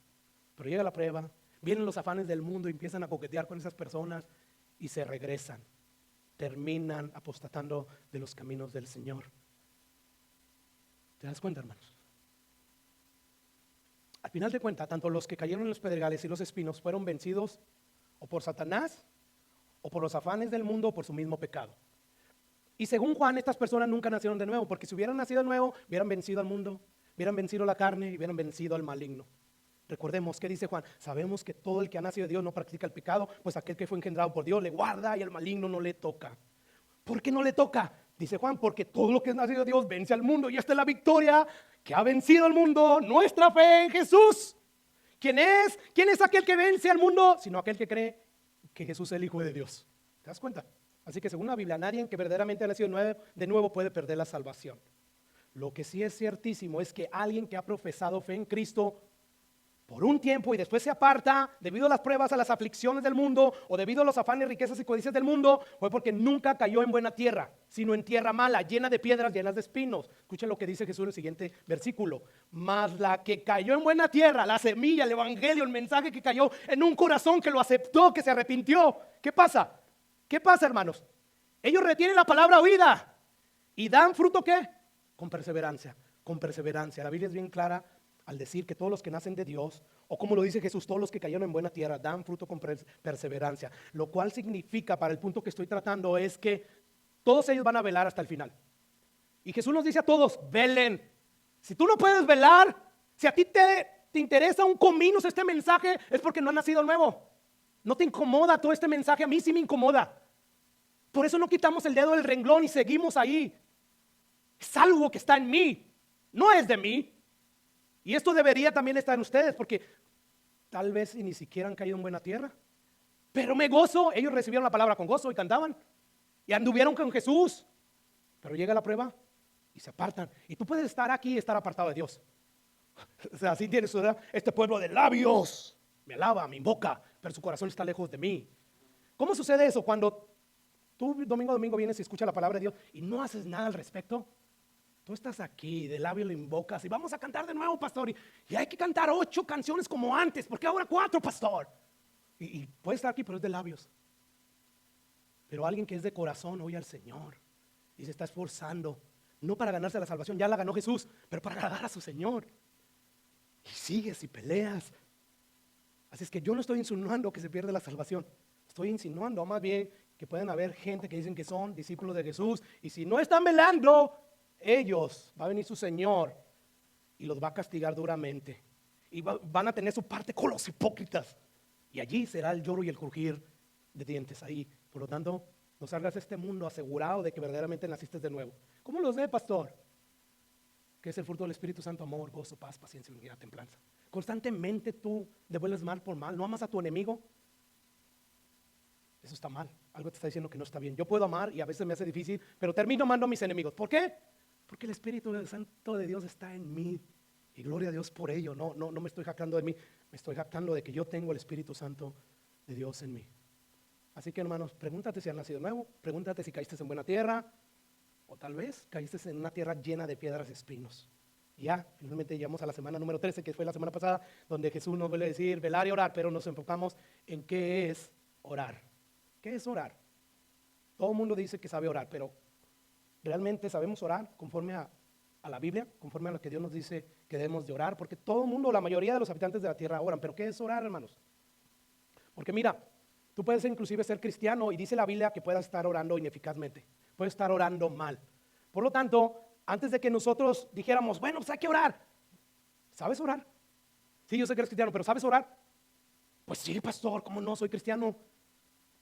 Pero llega la prueba, vienen los afanes del mundo y empiezan a coquetear con esas personas y se regresan, terminan apostatando de los caminos del Señor. ¿Te das cuenta, hermanos? Al final de cuentas, tanto los que cayeron en los pedregales y los espinos fueron vencidos o por Satanás, o por los afanes del mundo, o por su mismo pecado. Y según Juan, estas personas nunca nacieron de nuevo, porque si hubieran nacido de nuevo, hubieran vencido al mundo, hubieran vencido la carne y hubieran vencido al maligno. Recordemos, ¿qué dice Juan? Sabemos que todo el que ha nacido de Dios no practica el pecado, pues aquel que fue engendrado por Dios le guarda y al maligno no le toca. ¿Por qué no le toca? Dice Juan, porque todo lo que es nacido de Dios vence al mundo, y esta es la victoria que ha vencido al mundo, nuestra fe en Jesús. ¿Quién es? ¿Quién es aquel que vence al mundo? Sino aquel que cree que Jesús es el Hijo de Dios. ¿Te das cuenta? Así que según la Biblia, nadie que verdaderamente ha nacido de nuevo puede perder la salvación. Lo que sí es ciertísimo es que alguien que ha profesado fe en Cristo por un tiempo y después se aparta debido a las pruebas, a las aflicciones del mundo, o debido a los afanes, riquezas y codicias del mundo, fue porque nunca cayó en buena tierra, sino en tierra mala, llena de piedras, llenas de espinos. Escuchen lo que dice Jesús en el siguiente versículo. Mas la que cayó en buena tierra, la semilla, el evangelio, el mensaje que cayó en un corazón que lo aceptó, que se arrepintió. ¿Qué pasa? ¿Qué pasa, hermanos? Ellos retienen la palabra oída y dan fruto, ¿qué? Con perseverancia, con perseverancia. La Biblia es bien clara al decir que todos los que nacen de Dios, o como lo dice Jesús, todos los que cayeron en buena tierra dan fruto con perseverancia, lo cual significa, para el punto que estoy tratando, es que todos ellos van a velar hasta el final. Y Jesús nos dice a todos, velen. Si tú no puedes velar, si a ti te interesa un comino este mensaje, es porque no has nacido nuevo. No te incomoda todo este mensaje, a mí sí me incomoda. Por eso no quitamos el dedo del renglón y seguimos ahí. Es algo que está en mí, no es de mí. Y esto debería también estar en ustedes, porque tal vez ni siquiera han caído en buena tierra. Pero me gozo, ellos recibieron la palabra con gozo y cantaban. Y anduvieron con Jesús. Pero llega la prueba y se apartan. Y tú puedes estar aquí y estar apartado de Dios. O sea, así tienes, ¿verdad? Este pueblo de labios me alaba, me invoca, pero su corazón está lejos de mí. ¿Cómo sucede eso? Cuando tú domingo a domingo vienes y escuchas la palabra de Dios y no haces nada al respecto. Tú estás aquí, de labio lo invocas y vamos a cantar de nuevo, pastor. Y hay que cantar 8 canciones como antes. ¿Por qué ahora 4, pastor? Y puede estar aquí, pero es de labios. Pero alguien que es de corazón oye al Señor y se está esforzando, no para ganarse la salvación, ya la ganó Jesús, pero para agradar a su Señor. Y sigues y peleas. Así es que yo no estoy insinuando que se pierde la salvación. Estoy insinuando más bien que pueden haber gente que dicen que son discípulos de Jesús, y si no están velando, ellos, va a venir su Señor y los va a castigar duramente. Y van a tener su parte con los hipócritas. Y allí será el lloro y el crujir de dientes ahí. Por lo tanto, no salgas de este mundo asegurado de que verdaderamente naciste de nuevo. ¿Cómo lo sé, pastor? Que es el fruto del Espíritu Santo: amor, gozo, paz, paciencia, benignidad, templanza. Constantemente tú devuelves mal por mal. ¿No amas a tu enemigo? Eso está mal. Algo te está diciendo que no está bien. Yo puedo amar y a veces me hace difícil, pero termino amando a mis enemigos. ¿Por qué? Porque el Espíritu Santo de Dios está en mí. Y gloria a Dios por ello. No me estoy jactando de mí. Me estoy jactando de que yo tengo el Espíritu Santo de Dios en mí. Así que, hermanos, pregúntate si has nacido nuevo. Pregúntate si caíste en buena tierra. O tal vez caíste en una tierra llena de piedras y espinos. Y ya, finalmente llegamos a la semana número 13, que fue la semana pasada, donde Jesús nos vuelve a decir velar y orar, pero nos enfocamos en qué es orar. ¿Qué es orar? Todo el mundo dice que sabe orar, pero ¿realmente sabemos orar conforme a la Biblia? Conforme a lo que Dios nos dice que debemos de orar, porque todo el mundo, la mayoría de los habitantes de la tierra oran. ¿Pero qué es orar, hermanos? Porque mira, tú puedes inclusive ser cristiano y dice la Biblia que puedas estar orando ineficazmente, puedes estar orando mal. Por lo tanto, antes de que nosotros dijéramos, bueno, pues hay que orar, ¿sabes orar? Sí, yo sé que eres cristiano, pero ¿sabes orar? Pues sí, pastor, ¿cómo no? Soy cristiano.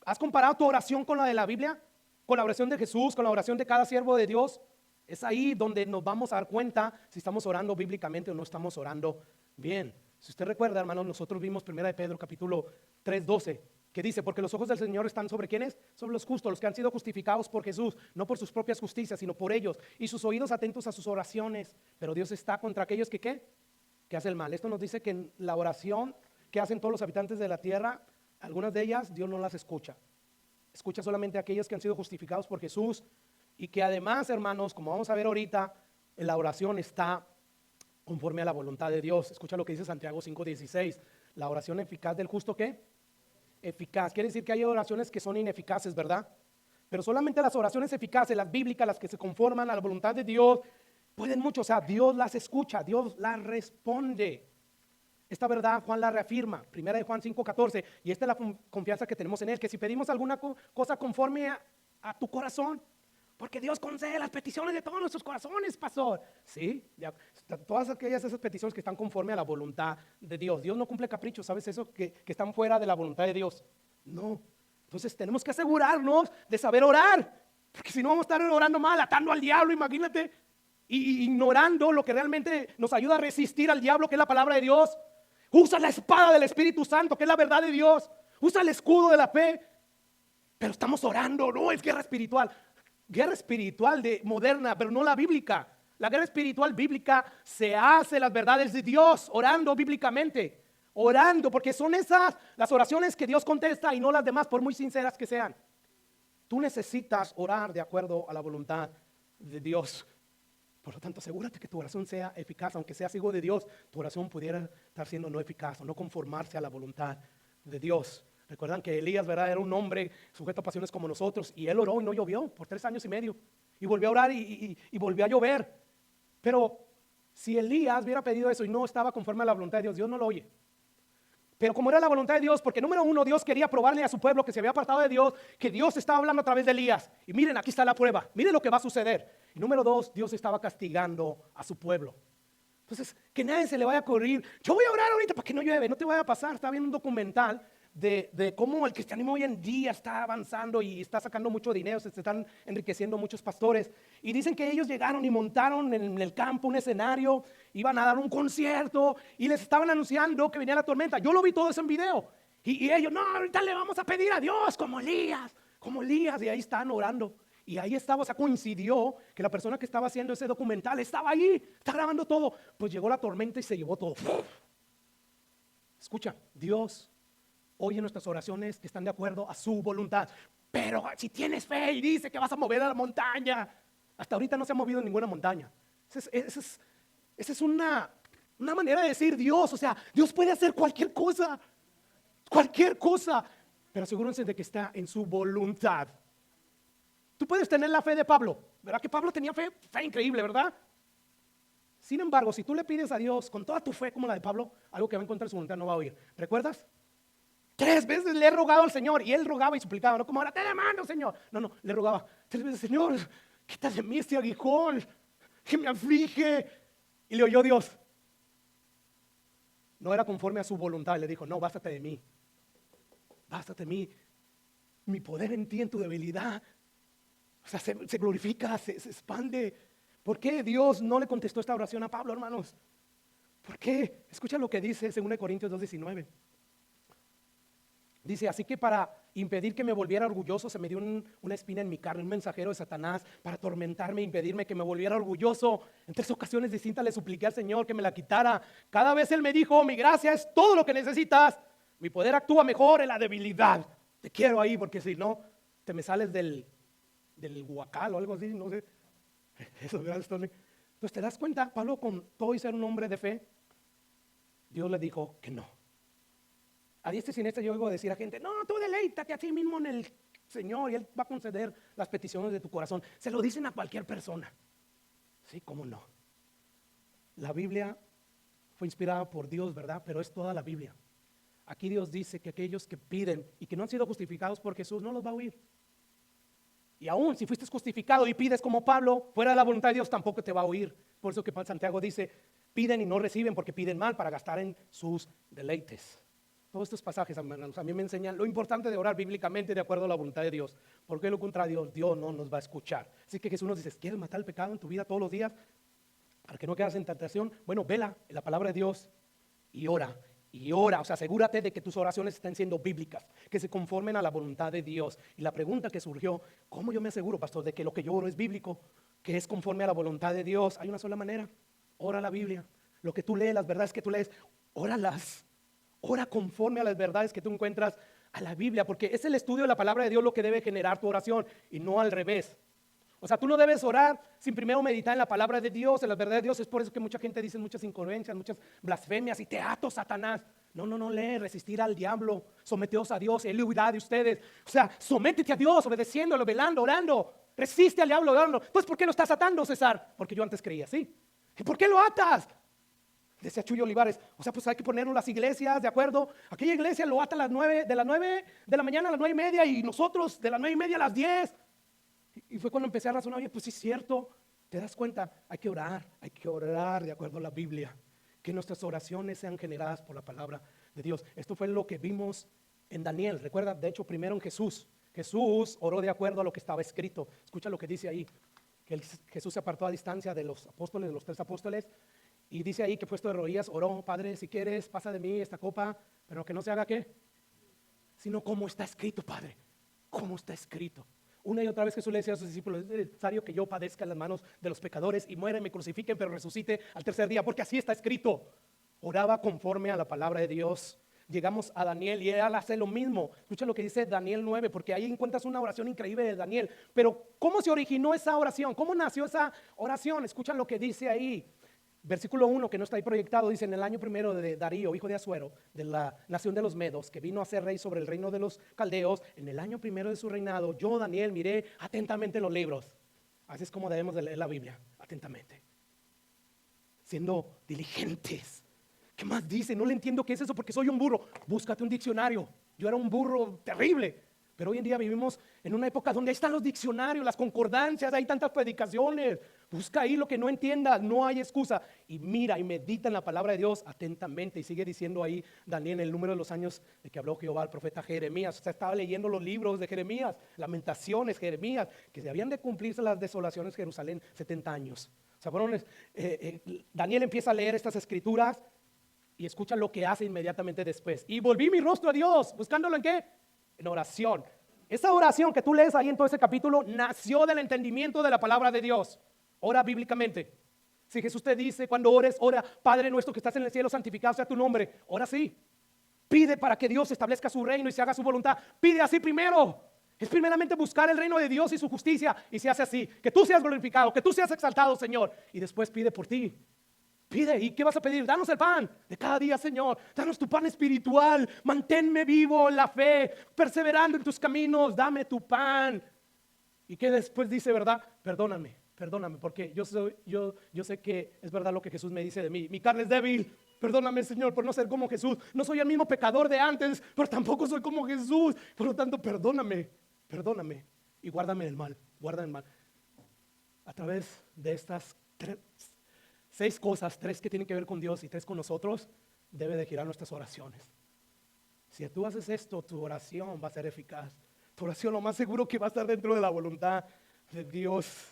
¿Has comparado tu oración con la de la Biblia? ¿Con la oración de Jesús? ¿Con la oración de cada siervo de Dios? Es ahí donde nos vamos a dar cuenta si estamos orando bíblicamente o no estamos orando bien. Si usted recuerda, hermanos, nosotros vimos 1 de Pedro capítulo 3:12, que dice: porque los ojos del Señor están sobre ¿quiénes? Sobre los justos, los que han sido justificados por Jesús, no por sus propias justicias, sino por ellos, y sus oídos atentos a sus oraciones. Pero Dios está contra aquellos que ¿qué? Que hacen el mal. Esto nos dice que en la oración que hacen todos los habitantes de la tierra, algunas de ellas Dios no las escucha. Escucha solamente a aquellos que han sido justificados por Jesús, y que además, hermanos, como vamos a ver ahorita, en la oración está conforme a la voluntad de Dios. Escucha lo que dice Santiago 5:16. La oración eficaz del justo, ¿qué? Eficaz. Quiere decir que hay oraciones que son ineficaces, ¿verdad? Pero solamente las oraciones eficaces, las bíblicas, las que se conforman a la voluntad de Dios, pueden mucho. O sea, Dios las escucha, Dios las responde. Esta verdad Juan la reafirma, 1 de Juan 5:14, y esta es la confianza que tenemos en Él, que si pedimos alguna cosa conforme a tu corazón, porque Dios concede las peticiones de todos nuestros corazones, pastor. Sí, todas esas peticiones que están conforme a la voluntad de Dios. Dios no cumple caprichos, ¿sabes eso? Que están fuera de la voluntad de Dios. No. Entonces tenemos que asegurarnos de saber orar, porque si no vamos a estar orando mal, atando al diablo, imagínate, y ignorando lo que realmente nos ayuda a resistir al diablo, que es la palabra de Dios. Usa la espada del Espíritu Santo, que es la verdad de Dios. Usa el escudo de la fe. Pero estamos orando, no, es guerra espiritual. Guerra espiritual moderna, pero no la bíblica. La guerra espiritual bíblica se hace las verdades de Dios, orando bíblicamente. Orando, porque son esas las oraciones que Dios contesta y no las demás, por muy sinceras que sean. Tú necesitas orar de acuerdo a la voluntad de Dios. Por lo tanto, asegúrate que tu oración sea eficaz. Aunque seas hijo de Dios, tu oración pudiera estar siendo no eficaz o no conformarse a la voluntad de Dios. Recuerdan que Elías, ¿verdad? Era un hombre sujeto a pasiones como nosotros, y él oró y no llovió por 3 años y medio, y volvió a orar y volvió a llover. Pero si Elías hubiera pedido eso y no estaba conforme a la voluntad de Dios, Dios no lo oye. Pero como era la voluntad de Dios, porque número uno, Dios quería probarle a su pueblo que se había apartado de Dios, que Dios estaba hablando a través de Elías. Y miren, aquí está la prueba, miren lo que va a suceder. Y número dos, Dios estaba castigando a su pueblo. Entonces, que nadie se le vaya a correr. Yo voy a orar ahorita para que no llueve, no te vaya a pasar. Estaba viendo un documental de cómo el cristianismo hoy en día está avanzando y está sacando mucho dinero, se están enriqueciendo muchos pastores. Y dicen que ellos llegaron y montaron en el campo un escenario, iban a dar un concierto y les estaban anunciando que venía la tormenta. Yo lo vi todo eso en video. Y ellos, no, ahorita le vamos a pedir a Dios como Elías. Y ahí están orando. Y ahí estaba, o sea, coincidió que la persona que estaba haciendo ese documental estaba ahí, está grabando todo. Pues llegó la tormenta y se llevó todo. Escucha, Dios oye nuestras oraciones que están de acuerdo a su voluntad. Pero si tienes fe y dice que vas a mover a la montaña, hasta ahorita no se ha movido en ninguna montaña. Esa es una manera de decir Dios. O sea, Dios puede hacer cualquier cosa, pero asegúrense de que está en su voluntad. Tú puedes tener la fe de Pablo, ¿verdad? Que Pablo tenía fe increíble, ¿verdad? Sin embargo, si tú le pides a Dios con toda tu fe como la de Pablo, algo que va en contra de su voluntad no va a oír. ¿Recuerdas? 3 veces le he rogado al Señor. Y él rogaba y suplicaba, no como ahora, te demando, Señor. No, le rogaba 3 veces, Señor, quita de mí este aguijón que me aflige. Y le oyó Dios. No era conforme a su voluntad. Le dijo, no, bástate de mí. Bástate de mí. Mi poder en ti, en tu debilidad. O sea, se glorifica, se expande. ¿Por qué Dios no le contestó esta oración a Pablo, hermanos? ¿Por qué? Escucha lo que dice 2 Corintios 2:19. Dice, así que para impedir que me volviera orgulloso, se me dio una espina en mi carne, un mensajero de Satanás para atormentarme, impedirme que me volviera orgulloso. En 3 ocasiones distintas le supliqué al Señor que me la quitara. Cada vez Él me dijo, mi gracia es todo lo que necesitas. Mi poder actúa mejor en la debilidad. Te quiero ahí porque si no, te me sales del huacal o algo así, no sé. Eso, gracias, Tony. Entonces, ¿te das cuenta? Pablo, con todo y ser un hombre de fe, Dios le dijo que no. A diestra y siniestra yo oigo decir a gente, no, tú deleítate a ti mismo en el Señor y Él va a conceder las peticiones de tu corazón. Se lo dicen a cualquier persona. Sí, cómo no. La Biblia fue inspirada por Dios, ¿verdad? Pero es toda la Biblia. Aquí Dios dice que aquellos que piden y que no han sido justificados por Jesús no los va a oír. Y aún si fuiste justificado y pides como Pablo, fuera de la voluntad de Dios, tampoco te va a oír. Por eso que Santiago dice, piden y no reciben porque piden mal para gastar en sus deleites. Todos estos pasajes, hermanos, a mí me enseñan lo importante de orar bíblicamente de acuerdo a la voluntad de Dios. Porque lo contrario, Dios no nos va a escuchar. Así que Jesús nos dice, ¿quieres matar el pecado en tu vida todos los días? Para que no quedas en tentación. Bueno, vela en la palabra de Dios y ora. Y ora, o sea, asegúrate de que tus oraciones estén siendo bíblicas, que se conformen a la voluntad de Dios. Y la pregunta que surgió, ¿cómo yo me aseguro, pastor, de que lo que yo oro es bíblico, que es conforme a la voluntad de Dios? Hay una sola manera, ora la Biblia. Lo que tú lees, las verdades que tú lees, óralas. Ora conforme a las verdades que tú encuentras a la Biblia, porque es el estudio de la palabra de Dios lo que debe generar tu oración y no al revés. O sea, tú no debes orar sin primero meditar en la palabra de Dios, en la verdad de Dios. Es por eso que mucha gente dice muchas incoherencias, muchas blasfemias y te ato, Satanás. No, lee, resistir al diablo, someteos a Dios, Él huirá de ustedes. O sea, sométete a Dios, obedeciéndolo, velando, orando. Resiste al diablo, orando. Pues, ¿por qué lo estás atando, César? Porque yo antes creía así. ¿Y por qué lo atas? Decía Chuy Olivares, o sea, pues hay que ponernos las iglesias, ¿de acuerdo? Aquella iglesia lo ata a las 9, de las 9 de la mañana a las 9:30 y nosotros de las 9:30 a las 10. Y fue cuando empecé a razonar, oye, pues sí es cierto, te das cuenta, hay que orar de acuerdo a la Biblia, que nuestras oraciones sean generadas por la palabra de Dios. Esto fue lo que vimos en Daniel, recuerda, de hecho primero en Jesús. Jesús oró de acuerdo a lo que estaba escrito. Escucha lo que dice ahí, que Jesús se apartó a distancia de los apóstoles, de los 3 apóstoles, y dice ahí que puesto de rodillas oró, Padre, si quieres, pasa de mí esta copa, pero que no se haga ¿qué? Sino como está escrito, Padre, como está escrito. Una y otra vez Jesús le decía a sus discípulos, es necesario que yo padezca en las manos de los pecadores y muera y me crucifiquen, pero resucite al 3er día, porque así está escrito. Oraba conforme a la palabra de Dios. Llegamos a Daniel y él hace lo mismo. Escucha lo que dice Daniel 9, porque ahí encuentras una oración increíble de Daniel. Pero ¿cómo se originó esa oración? ¿Cómo nació esa oración? Escucha lo que dice ahí. Versículo 1, que no está ahí proyectado, dice: en el año primero de Darío, hijo de Asuero, de la nación de los Medos, que vino a ser rey sobre el reino de los caldeos, en el año primero de su reinado, yo, Daniel, miré atentamente los libros. Así es como debemos de leer la Biblia, atentamente, siendo diligentes. ¿Qué más dice? No le entiendo qué es eso porque soy un burro. Búscate un diccionario. Yo era un burro terrible. Pero hoy en día vivimos en una época donde ahí están los diccionarios, las concordancias, hay tantas predicaciones. Busca ahí lo que no entiendas, no hay excusa. Y mira y medita en la palabra de Dios atentamente. Y sigue diciendo ahí Daniel el número de los años de que habló Jehová al profeta Jeremías. O sea, estaba leyendo los libros de Jeremías, Lamentaciones, Jeremías, que debían de cumplirse las desolaciones de Jerusalén 70 años. O sea, Daniel empieza a leer estas escrituras y escucha lo que hace inmediatamente después. Y volví mi rostro a Dios, buscándolo ¿en qué? En oración. Esa oración que tú lees ahí en todo ese capítulo nació del entendimiento de la palabra de Dios. Ora bíblicamente. Si Jesús te dice cuando ores, ora, Padre nuestro que estás en el cielo, santificado sea tu nombre. Ora así. Pide para que Dios establezca su reino y se haga su voluntad. Pide así primero. Es primeramente buscar el reino de Dios y su justicia. Y se hace así. Que tú seas glorificado, que tú seas exaltado, Señor. Y después pide por ti. Pide, ¿y qué vas a pedir? Danos el pan de cada día, Señor. Danos tu pan espiritual. Manténme vivo en la fe, perseverando en tus caminos. Dame tu pan. ¿Y qué después dice, verdad? Perdóname, porque yo sé que es verdad lo que Jesús me dice de mí. Mi carne es débil, Perdóname, Señor, por no ser como Jesús. No soy el mismo pecador de antes, pero tampoco soy como Jesús. Por lo tanto, perdóname, perdóname y guárdame del mal, guárdame del mal. A través de estas 6 cosas, 3 que tienen que ver con Dios y 3 con nosotros, debe de girar nuestras oraciones. Si tú haces esto, tu oración va a ser eficaz. Tu oración lo más seguro que va a estar dentro de la voluntad de Dios.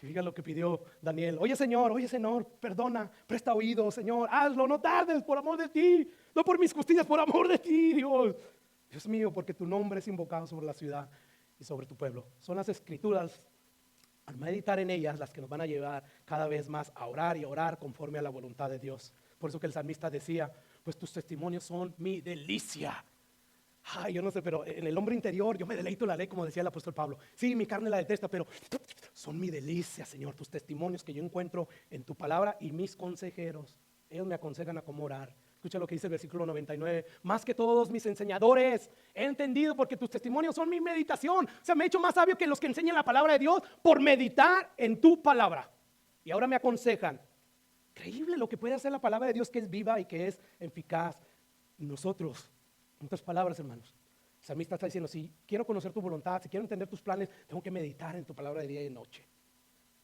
Y diga lo que pidió Daniel. Oye Señor, perdona, presta oído, Señor, hazlo, no tardes, por amor de ti, no por mis costillas, por amor de ti, Dios. Dios mío, porque tu nombre es invocado sobre la ciudad y sobre tu pueblo. Son las escrituras, al meditar en ellas, las que nos van a llevar cada vez más a orar y orar conforme a la voluntad de Dios. Por eso que el salmista decía, pues tus testimonios son mi delicia. Ay, yo no sé, pero en el hombre interior yo me deleito en la ley, como decía el apóstol Pablo. Sí, mi carne la detesta, pero son mi delicia, Señor. Tus testimonios que yo encuentro en tu palabra y mis consejeros, ellos me aconsejan a cómo orar. Escucha lo que dice el versículo 99. Más que todos mis enseñadores, he entendido porque tus testimonios son mi meditación. O sea, me he hecho más sabio que los que enseñan la palabra de Dios por meditar en tu palabra. Y ahora me aconsejan. Increíble lo que puede hacer la palabra de Dios, que es viva y que es eficaz. Nosotros, en otras palabras, hermanos, el salmista está diciendo, si quiero conocer tu voluntad, si quiero entender tus planes, tengo que meditar en tu palabra de día y de noche.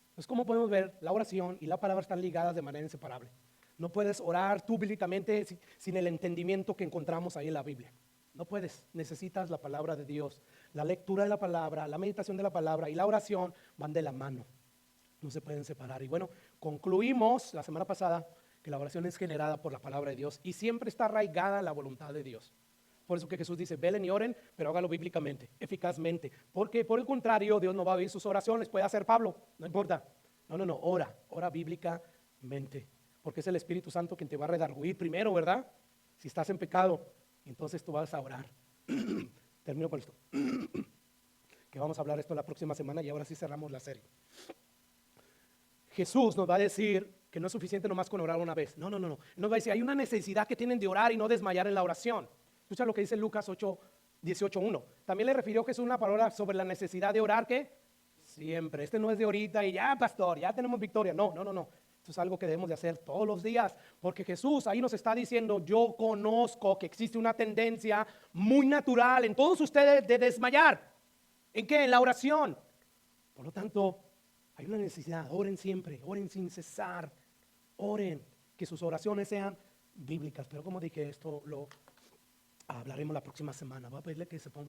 Entonces, como podemos ver, la oración y la palabra están ligadas de manera inseparable. No puedes orar tú bíblicamente sin el entendimiento que encontramos ahí en la Biblia. No puedes, necesitas la palabra de Dios. La lectura de la palabra, la meditación de la palabra y la oración van de la mano. No se pueden separar. Y bueno, concluimos la semana pasada que la oración es generada por la palabra de Dios y siempre está arraigada a la voluntad de Dios. Por eso que Jesús dice, velen y oren, pero hágalo bíblicamente, eficazmente. Porque por el contrario, Dios no va a oír sus oraciones. Puede hacer Pablo, no importa. No, ora bíblicamente. Porque es el Espíritu Santo quien te va a redarguir primero, ¿verdad? Si estás en pecado, entonces tú vas a orar. Termino con esto. Que vamos a hablar esto la próxima semana y ahora sí cerramos la serie. Jesús nos va a decir que no es suficiente nomás con orar una vez. No. Nos va a decir, hay una necesidad que tienen de orar y no desmayar en la oración. Escucha lo que dice Lucas 18:1. También le refirió Jesús una palabra sobre la necesidad de orar, ¿qué? Siempre. Este no es de ahorita y ya, pastor, ya tenemos victoria. No. Esto es algo que debemos de hacer todos los días, porque Jesús ahí nos está diciendo, yo conozco que existe una tendencia muy natural en todos ustedes de desmayar. ¿En qué? En la oración. Por lo tanto, hay una necesidad, oren siempre, oren sin cesar, oren, que sus oraciones sean bíblicas. Pero como dije, esto lo hablaremos la próxima semana. Voy a pedirle que se ponga.